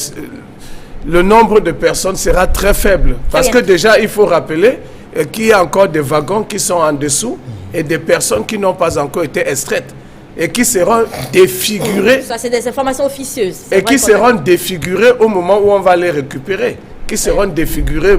le nombre de personnes sera très faible. Parce que déjà, il faut rappeler qu'il y a encore des wagons qui sont en dessous et des personnes qui n'ont pas encore été extraites et qui seront défigurées. Ça, c'est des informations officieuses. Et qui seront défigurées au moment où on va les récupérer. Qui seront défigurés,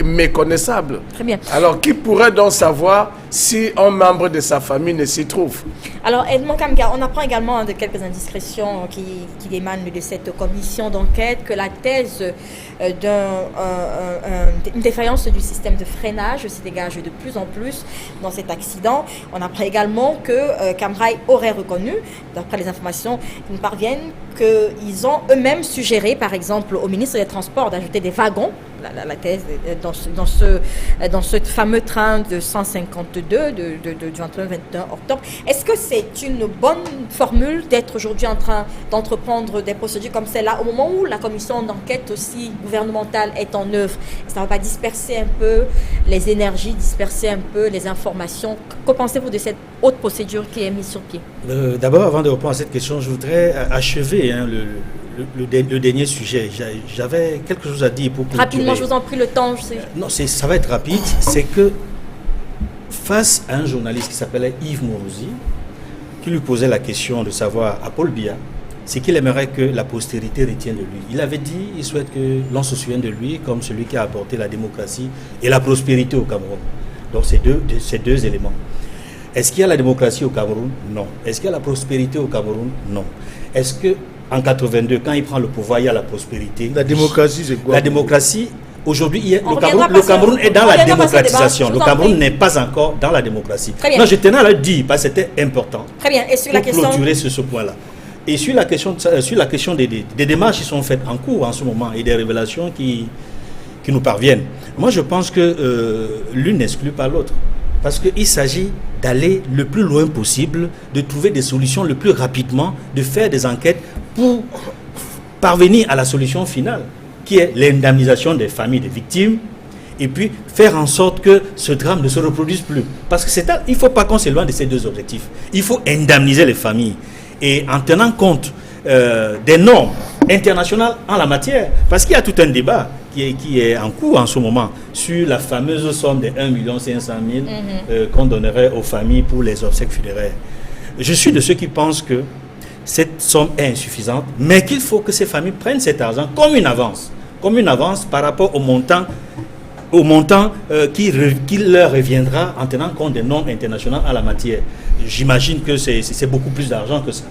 méconnaissables. Très bien. Alors, qui pourrait donc savoir si un membre de sa famille ne s'y trouve? Alors, Edmond Kamga, on apprend également de quelques indiscrétions qui émanent de cette commission d'enquête que la thèse d'une défaillance du système de freinage se dégage de plus en plus dans cet accident. On apprend également que Cam Rai aurait reconnu, d'après les informations qui nous parviennent, qu'ils ont eux-mêmes suggéré, par exemple, au ministre des Transports d'ajouter des wagons, la thèse, dans ce fameux train de 152 du 21 octobre. Est-ce que c'est une bonne formule d'être aujourd'hui en train d'entreprendre des procédures comme celle-là au moment où la commission d'enquête aussi gouvernementale est en œuvre? Ça ne va pas disperser un peu les énergies, disperser un peu les informations? Que pensez-vous de cette haute procédure qui est mise sur pied? D'abord, avant de répondre à cette question, je voudrais achever le dernier sujet. J'avais quelque chose à dire pour clôturer. Rapidement, je vous en prie, le temps. Non, ça va être rapide. C'est que face à un journaliste qui s'appelait Yves Mourouzi, qui lui posait la question de savoir à Paul Biya, c'est qu'il aimerait que la postérité retienne de lui. Il avait dit, il souhaite que l'on se souvienne de lui comme celui qui a apporté la démocratie et la prospérité au Cameroun. Donc ces deux éléments. Est-ce qu'il y a la démocratie au Cameroun? Non. Est-ce qu'il y a la prospérité au Cameroun? Non. Est-ce que en 82, quand il prend le pouvoir, il y a la prospérité? La démocratie, c'est quoi? La démocratie, aujourd'hui, le Cameroun est dans la démocratisation. Le Cameroun n'est pas encore dans la démocratie. Non, je tenais à le dire parce que c'était important. Très bien. Et sur la question... clôturer ce point-là. Et sur la question des démarches qui sont faites en cours en ce moment et des révélations qui nous parviennent, moi je pense que l'une n'exclut pas l'autre. Parce qu'il s'agit d'aller le plus loin possible, de trouver des solutions le plus rapidement, de faire des enquêtes pour parvenir à la solution finale, qui est l'indemnisation des familles des victimes, et puis faire en sorte que ce drame ne se reproduise plus. Parce que il ne faut pas qu'on s'éloigne de ces deux objectifs. Il faut indemniser les familles. Et en tenant compte des normes internationales en la matière, parce qu'il y a tout un débat qui est en cours en ce moment sur la fameuse somme de 1 500 000 qu'on donnerait aux familles pour les obsèques funéraires. Je suis de ceux qui pensent que cette somme est insuffisante, mais qu'il faut que ces familles prennent cet argent comme une avance par rapport au montant qui leur reviendra en tenant compte des normes internationales en la matière. J'imagine que c'est beaucoup plus d'argent que ça.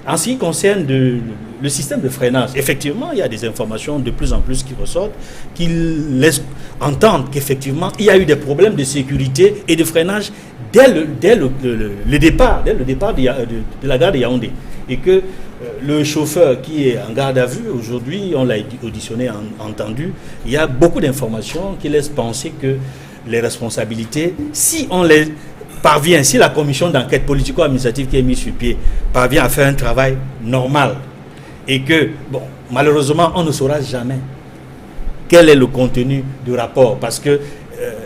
En ce qui concerne le système de freinage, effectivement, il y a des informations de plus en plus qui ressortent, qui laissent entendre qu'effectivement, il y a eu des problèmes de sécurité et de freinage dès le départ de la gare de Yaoundé. Et que le chauffeur qui est en garde à vue, aujourd'hui, on l'a auditionné, entendu, il y a beaucoup d'informations qui laissent penser que les responsabilités, si on les parvient, si la commission d'enquête politico-administrative qui est mise sur pied parvient à faire un travail normal et que, bon, malheureusement, on ne saura jamais quel est le contenu du rapport parce que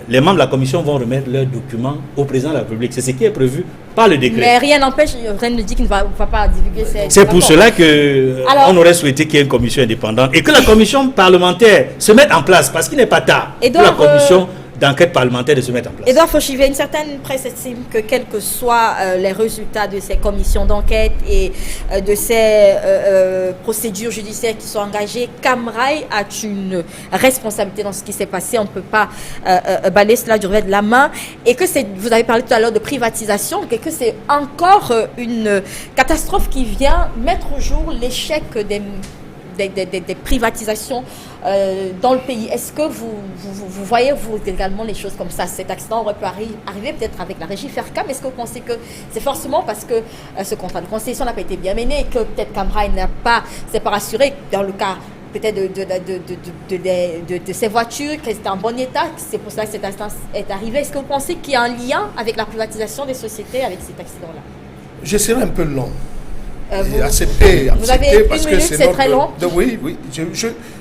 les membres de la commission vont remettre leurs documents au président de la République. C'est ce qui est prévu par le décret. Mais rien n'empêche, rien ne dit qu'il ne va pas divulguer ces C'est pour rapports. cela qu'on aurait souhaité qu'il y ait une commission indépendante et que la commission parlementaire se mette en place parce qu'il n'est pas tard pour la commission d'enquête parlementaire de se mettre en place. Edouard Fauchivier, une certaine presse estime que quels que soient les résultats de ces commissions d'enquête et de ces procédures judiciaires qui sont engagées, Camrail a une responsabilité dans ce qui s'est passé. On ne peut pas balayer cela du revers de la main. Et que vous avez parlé tout à l'heure de privatisation, et que c'est encore une catastrophe qui vient mettre au jour l'échec des privatisations dans le pays. Est-ce que vous voyez, vous, également les choses comme ça? Cet accident aurait pu arriver peut-être avec la régie Fercam. Est-ce que vous pensez que c'est forcément parce que ce contrat de concession n'a pas été bien mené et que peut-être Camrail s'est pas rassuré dans le cas peut-être de ces voitures, qu'elles étaient en bon état, c'est pour ça que cet accident est arrivé. Est-ce que vous pensez qu'il y a un lien avec la privatisation des sociétés avec cet accident-là? Je serai un peu long. Vous Accepter avez parce une que minute, c'est très long. Oui.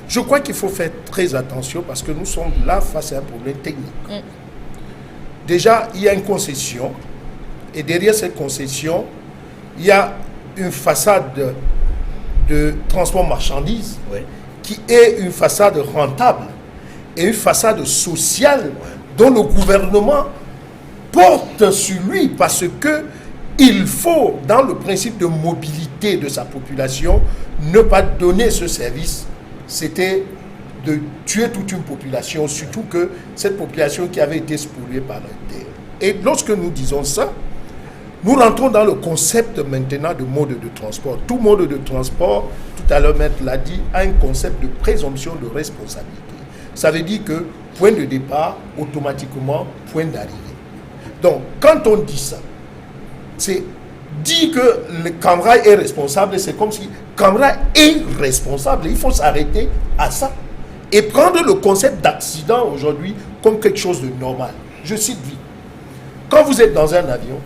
Je crois qu'il faut faire très attention parce que nous sommes là face à un problème technique. Déjà, il y a une concession et derrière cette concession, il y a une façade de transport marchandises qui est une façade rentable et une façade sociale dont le gouvernement porte sur lui parce que il faut, dans le principe de mobilité de sa population, ne pas donner ce service. C'était de tuer toute une population, surtout que cette population qui avait été spoliée par la terre. Et lorsque nous disons ça, nous rentrons dans le concept maintenant de mode de transport. Tout mode de transport, tout à l'heure Maître l'a dit, a un concept de présomption de responsabilité. Ça veut dire que point de départ, automatiquement, point d'arrivée. Donc, quand on dit ça, c'est dit que le Camrail est responsable, c'est comme si Camrail est responsable. Il faut s'arrêter à ça et prendre le concept d'accident aujourd'hui comme quelque chose de normal. Je cite vite. Quand vous êtes dans un avion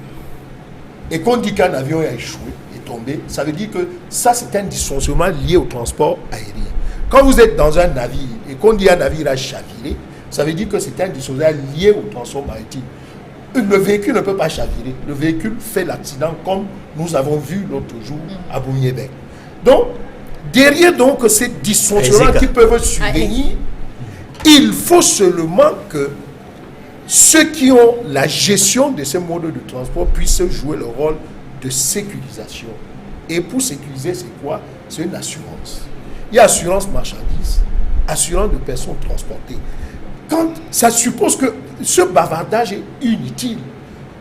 et qu'on dit qu'un avion a échoué, est tombé, ça veut dire que ça c'est un dysfonctionnement lié au transport aérien. Quand vous êtes dans un navire et qu'on dit un navire a chaviré, ça veut dire que c'est un dysfonctionnement lié au transport maritime. Le véhicule ne peut pas chavirer. Le véhicule fait l'accident comme nous avons vu l'autre jour à Boumyébek. Donc, derrière donc ces dysfonctionnements qui peuvent survenir, il faut seulement que ceux qui ont la gestion de ces modes de transport puissent jouer le rôle de sécurisation. Et pour sécuriser, c'est quoi? C'est une assurance. Il y a assurance marchandises, assurance de personnes transportées. Quand ça suppose que ce bavardage est inutile.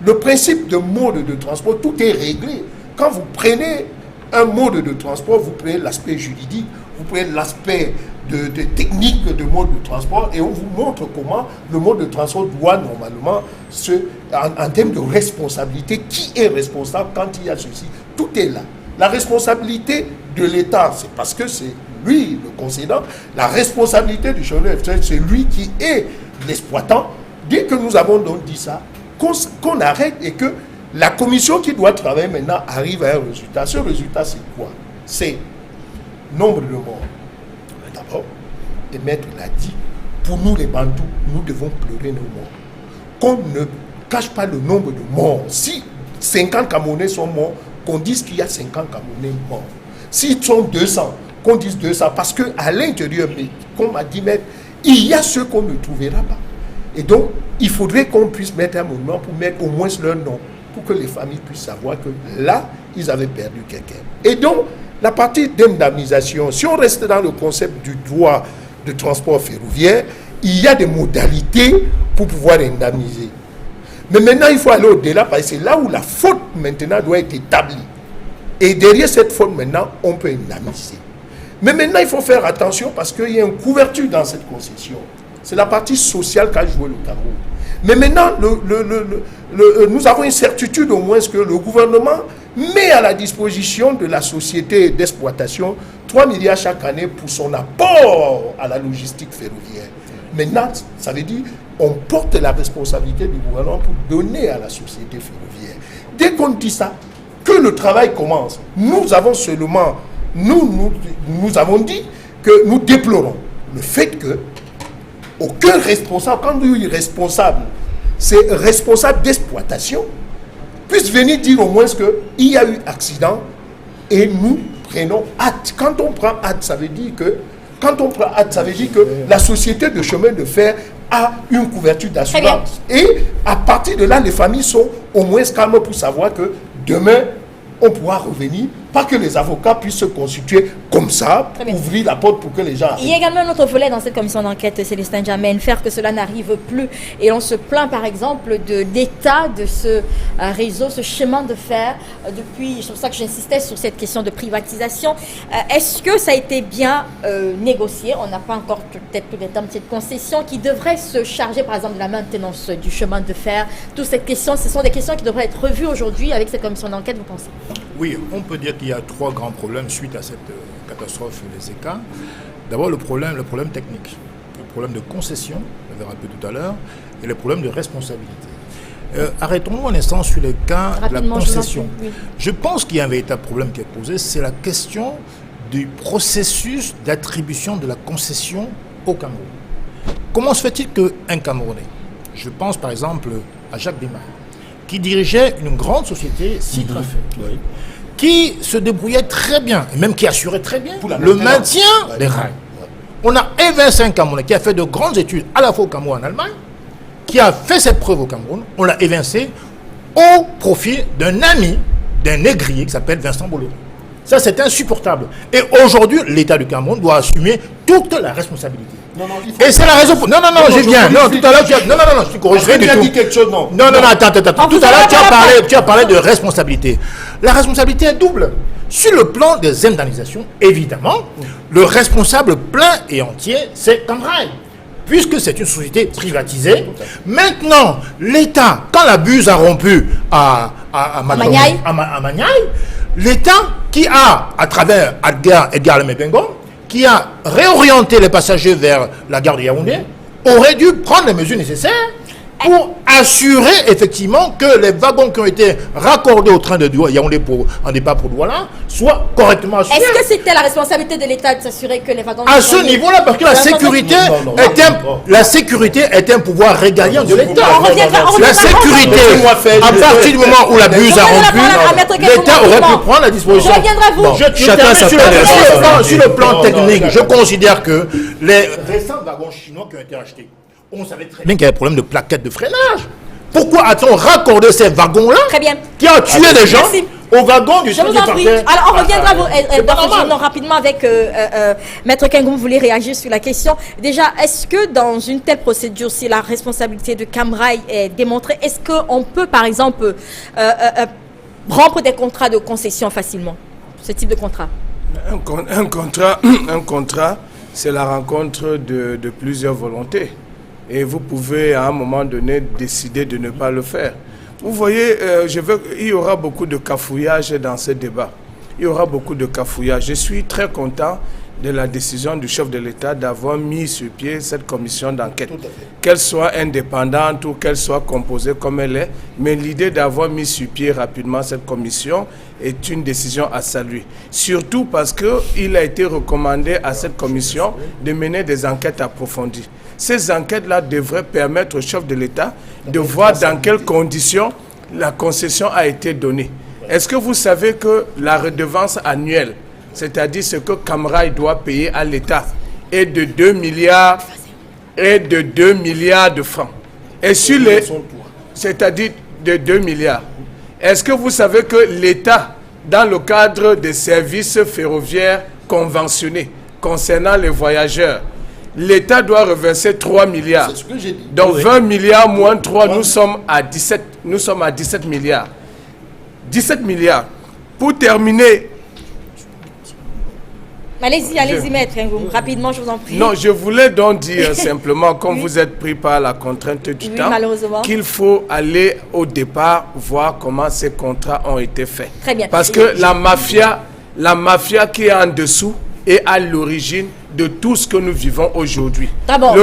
Le principe de mode de transport, tout est réglé. Quand vous prenez un mode de transport, vous prenez l'aspect juridique, vous prenez l'aspect de technique de mode de transport et on vous montre comment le mode de transport doit normalement en termes de responsabilité, qui est responsable quand il y a ceci, tout est là. La responsabilité de l'État, c'est parce que c'est lui le concédant. La responsabilité du chauffeur, c'est lui qui est l'exploitant. Dès que nous avons donc dit ça, qu'on arrête et que la commission qui doit travailler maintenant arrive à un résultat. Ce résultat, c'est quoi? C'est nombre de morts. D'abord, le maître l'a dit, pour nous les Bantous, nous devons pleurer nos morts. Qu'on ne cache pas le nombre de morts. Si 50 Camerounais sont morts, qu'on dise qu'il y a 50 Camerounais morts. S'ils sont 200, qu'on dise 200. Parce qu'à l'intérieur, comme m'a dit maître, il y a ceux qu'on ne trouvera pas. Et donc, il faudrait qu'on puisse mettre un monument pour mettre au moins leur nom, pour que les familles puissent savoir que là, ils avaient perdu quelqu'un. Et donc, la partie d'indemnisation, si on reste dans le concept du droit de transport ferroviaire, il y a des modalités pour pouvoir indemniser. Mais maintenant, il faut aller au-delà, parce que c'est là où la faute maintenant doit être établie. Et derrière cette faute, maintenant, on peut indemniser. Mais maintenant, il faut faire attention parce qu'il y a une couverture dans cette concession. C'est la partie sociale qu'a joué le Cameroun. Mais maintenant, nous avons une certitude au moins que le gouvernement met à la disposition de la société d'exploitation 3 milliards chaque année pour son apport à la logistique ferroviaire. Maintenant, ça veut dire on porte la responsabilité du gouvernement pour donner à la société ferroviaire. Dès qu'on dit ça, que le travail commence, nous avons seulement, nous avons dit que nous déplorons le fait que aucun responsable, quand on dit responsable, c'est responsable d'exploitation, puisse venir dire au moins qu'il y a eu accident et nous prenons acte. Quand on prend acte, ça veut dire que la société de chemin de fer a une couverture d'assurance. Et à partir de là, les familles sont au moins calmes pour savoir que demain, on pourra revenir, pas que les avocats puissent se constituer comme ça, ouvrir la porte pour que les gens arrivent. Il y a également un autre volet dans cette commission d'enquête, Célestin Djamène, faire que cela n'arrive plus. Et on se plaint par exemple de l'état de ce réseau, ce chemin de fer, depuis, c'est pour ça que j'insistais sur cette question de privatisation. Est-ce que ça a été bien négocié? On n'a pas encore peut-être tous les termes de cette concession qui devrait se charger par exemple de la maintenance du chemin de fer. Toutes ces questions, ce sont des questions qui devraient être revues aujourd'hui avec cette commission d'enquête, vous pensez? Oui, on peut dire qu'il y a 3 grands problèmes suite à cette catastrophe des ECA. D'abord, le problème technique, le problème de concession, on verra un peu tout à l'heure, et le problème de responsabilité. Arrêtons-nous un instant sur le cas de la concession. Je pense qu'il y a un véritable problème qui est posé, c'est la question du processus d'attribution de la concession au Cameroun. Comment se fait-il qu'un Camerounais, je pense par exemple à Jacques Desmarais, qui dirigeait une grande société, Citrafait, qui se débrouillait très bien, et même qui assurait très bien le maintien des rails. On a évincé un Camerounais qui a fait de grandes études à la fois au Cameroun et en Allemagne, qui a fait cette preuve au Cameroun, on l'a évincé au profit d'un ami, d'un négrier qui s'appelle Vincent Bolloré. Ça, c'est insupportable. Et aujourd'hui, l'État du Cameroun doit assumer toute la responsabilité. Et c'est la raison pour... Non, je viens. Non, tout à l'heure, je te corrigerai du tout. dit quelque chose, non. Non, attends. Tout à l'heure, tu as parlé de responsabilité. La responsabilité est double. Sur le plan des indemnisations, évidemment, le responsable plein et entier, c'est Camrail, puisque c'est une société privatisée. Maintenant, l'État, quand la buse a rompu à Maniaï, l'État qui a, à travers Edgar Lemebengo, qui a réorienté les passagers vers la gare de Yaoundé, aurait dû prendre les mesures nécessaires pour assurer effectivement que les wagons qui ont été raccordés au train de Yaoundé en départ pour Douala soient correctement assurés. Est-ce que c'était la responsabilité de l'État de s'assurer que les wagons... À ce niveau-là, parce que la sécurité est un pouvoir régalien de l'État. La sécurité, à partir du moment où la buse a rompu, l'État aurait pu prendre la disposition. Sur le plan technique, je considère que les récents wagons chinois qui ont été achetés, on savait très bien qu'il y avait un problème de plaquettes de freinage. Pourquoi a-t-on raccordé ces wagons-là qui ont tué des gens au wagon du centre du parterre? Alors, on reviendra rapidement avec Maître Kengoum. Vous voulez réagir sur la question. Déjà, est-ce que dans une telle procédure, si la responsabilité de Camrail est démontrée, est-ce qu'on peut, par exemple, rompre des contrats de concession facilement? Ce type de contrat? Un contrat, c'est la rencontre de plusieurs volontés. Et vous pouvez à un moment donné décider de ne pas le faire. Vous voyez, il y aura beaucoup de cafouillage dans ce débat. Il y aura beaucoup de cafouillage. Je suis très content de la décision du chef de l'État d'avoir mis sur pied cette commission d'enquête. Qu'elle soit indépendante ou qu'elle soit composée comme elle est, mais l'idée d'avoir mis sur pied rapidement cette commission est une décision à saluer. Surtout parce qu'il a été recommandé à cette commission de mener des enquêtes approfondies. Ces enquêtes-là devraient permettre au chef de l'État de voir dans quelles conditions la concession a été donnée. Est-ce que vous savez que la redevance annuelle, c'est-à-dire ce que Camrail doit payer à l'État, est de 2 milliards de francs. Et sur les... C'est-à-dire de 2 milliards. Est-ce que vous savez que l'État, dans le cadre des services ferroviaires conventionnés concernant les voyageurs, l'État doit reverser 3 milliards. C'est ce que j'ai dit. Donc 20 milliards moins 3, nous sommes à 17 milliards. 17 milliards. Pour terminer... Allez-y, Maître Kengoum. Rapidement, je vous en prie. Non, je voulais donc dire simplement, comme vous êtes pris par la contrainte du temps, qu'il faut aller au départ voir comment ces contrats ont été faits. Très bien. Parce que la mafia qui est en dessous est à l'origine de tout ce que nous vivons aujourd'hui. D'abord,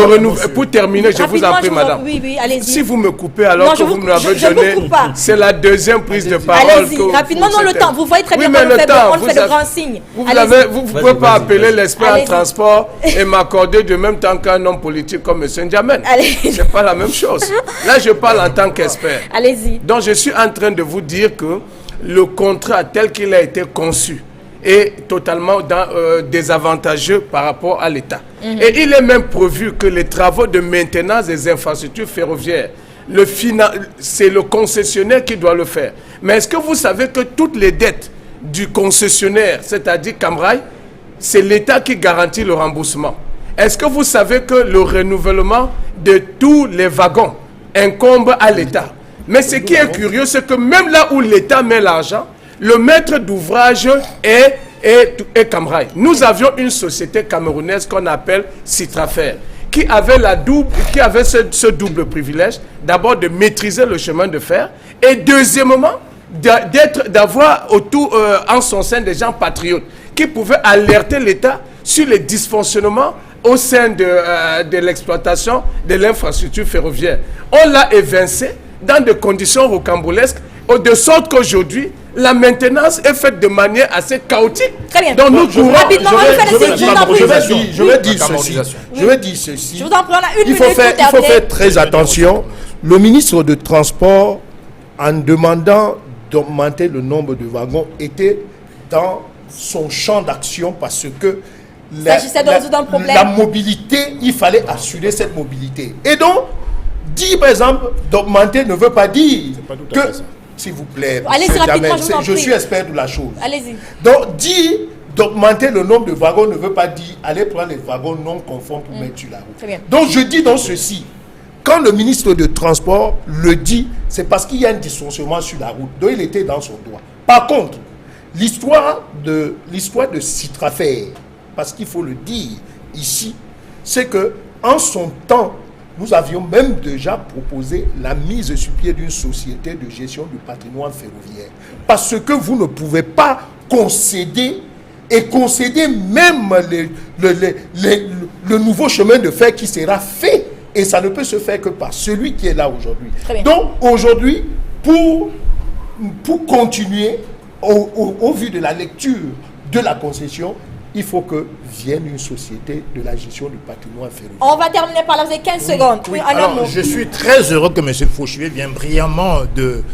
pour terminer, je vous en prie, madame. Oui, allez-y. Si vous me coupez alors que vous me l'avez donné, c'est la deuxième prise de parole. Allez-y, rapidement, non, le temps. Vous voyez très bien qu'on fait le grand signe. Vous ne pouvez pas appeler l'expert en transport et m'accorder de même temps qu'un homme politique comme M. N'Djamène. Ce n'est pas la même chose. Là, je parle en tant qu'expert. Allez-y. Donc, je suis en train de vous dire que le contrat tel qu'il a été conçu est totalement désavantageux par rapport à l'État. Et il est même prévu que les travaux de maintenance des infrastructures ferroviaires, c'est le concessionnaire qui doit le faire. Mais est-ce que vous savez que toutes les dettes du concessionnaire, c'est-à-dire Camrail, c'est l'État qui garantit le remboursement? Est-ce que vous savez que le renouvellement de tous les wagons incombe à l'État? Mais ce qui est curieux, c'est que même là où l'État met l'argent, le maître d'ouvrage est Camrail. Nous avions une société camerounaise qu'on appelle Citrafer, qui avait ce double privilège, d'abord de maîtriser le chemin de fer, et deuxièmement, d'avoir autour en son sein des gens patriotes qui pouvaient alerter l'État sur les dysfonctionnements au sein de l'exploitation de l'infrastructure ferroviaire. On l'a évincé dans des conditions rocambolesques, de sorte qu'aujourd'hui, la maintenance est faite de manière assez chaotique. Très bien. Donc nous pourrons... Je vais dire ceci. Je vous en prie, on a une il faut faire très attention. Le ministre de Transport, en demandant d'augmenter le nombre de wagons, était dans son champ d'action parce que la mobilité, il fallait assurer cette mobilité. Et donc, dire par exemple d'augmenter ne veut pas dire que... S'il vous plaît, je suis expert de la chose. Allez-y. Donc, dire d'augmenter le nombre de wagons ne veut pas dire aller prendre les wagons non conformes pour mettre sur la route. Très bien. Donc, je dis dans ceci, quand le ministre de Transport le dit, c'est parce qu'il y a un dysfonctionnement sur la route. Donc, il était dans son droit. Par contre, l'histoire de Citrafer, parce qu'il faut le dire ici, c'est que en son temps, nous avions même déjà proposé la mise sur pied d'une société de gestion du patrimoine ferroviaire. Parce que vous ne pouvez pas concéder même le nouveau chemin de fer qui sera fait. Et ça ne peut se faire que par celui qui est là aujourd'hui. Donc aujourd'hui, pour continuer, au vu de la lecture de la concession, il faut que vienne une société de la gestion du patrimoine ferroviaire. On va terminer par là, vous avez 15 secondes. Oui, alors, je suis très heureux que M. Fauchier vienne brillamment de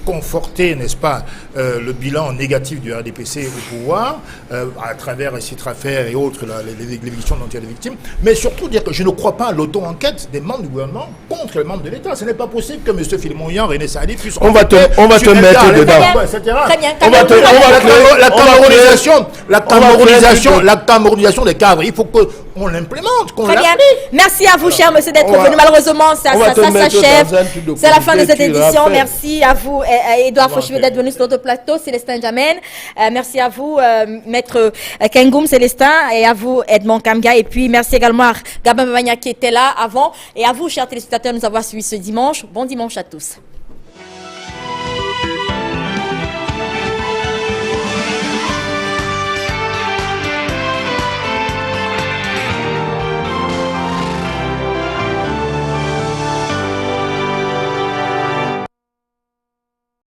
conforter, n'est-ce pas, le bilan négatif du RDPC au pouvoir, à travers les Citrafer et autres, les victimes dont il y a des victimes, mais surtout dire que je ne crois pas à l'auto-enquête des membres du gouvernement contre les membres de l'État. Ce n'est pas possible que M. Philémon Yan, René Saadi puissent... On va te mettre dedans. Très bien. La camerounisation des cadres, il faut qu'on l'implémente, qu'on l'applique. Merci à vous, cher monsieur, d'être venu. Malheureusement, ça s'achève. C'est la fin de cette édition. Merci à vous, Edouard Fauchier, d'être venu sur notre plateau. Célestin N'Djamène. Merci à vous, maître Kengoum Célestin, et à vous, Edmond Kamga. Et puis, merci également à Gabin Bavagna qui était là avant. Et à vous, chers téléspectateurs, de nous avoir suivis ce dimanche. Bon dimanche à tous.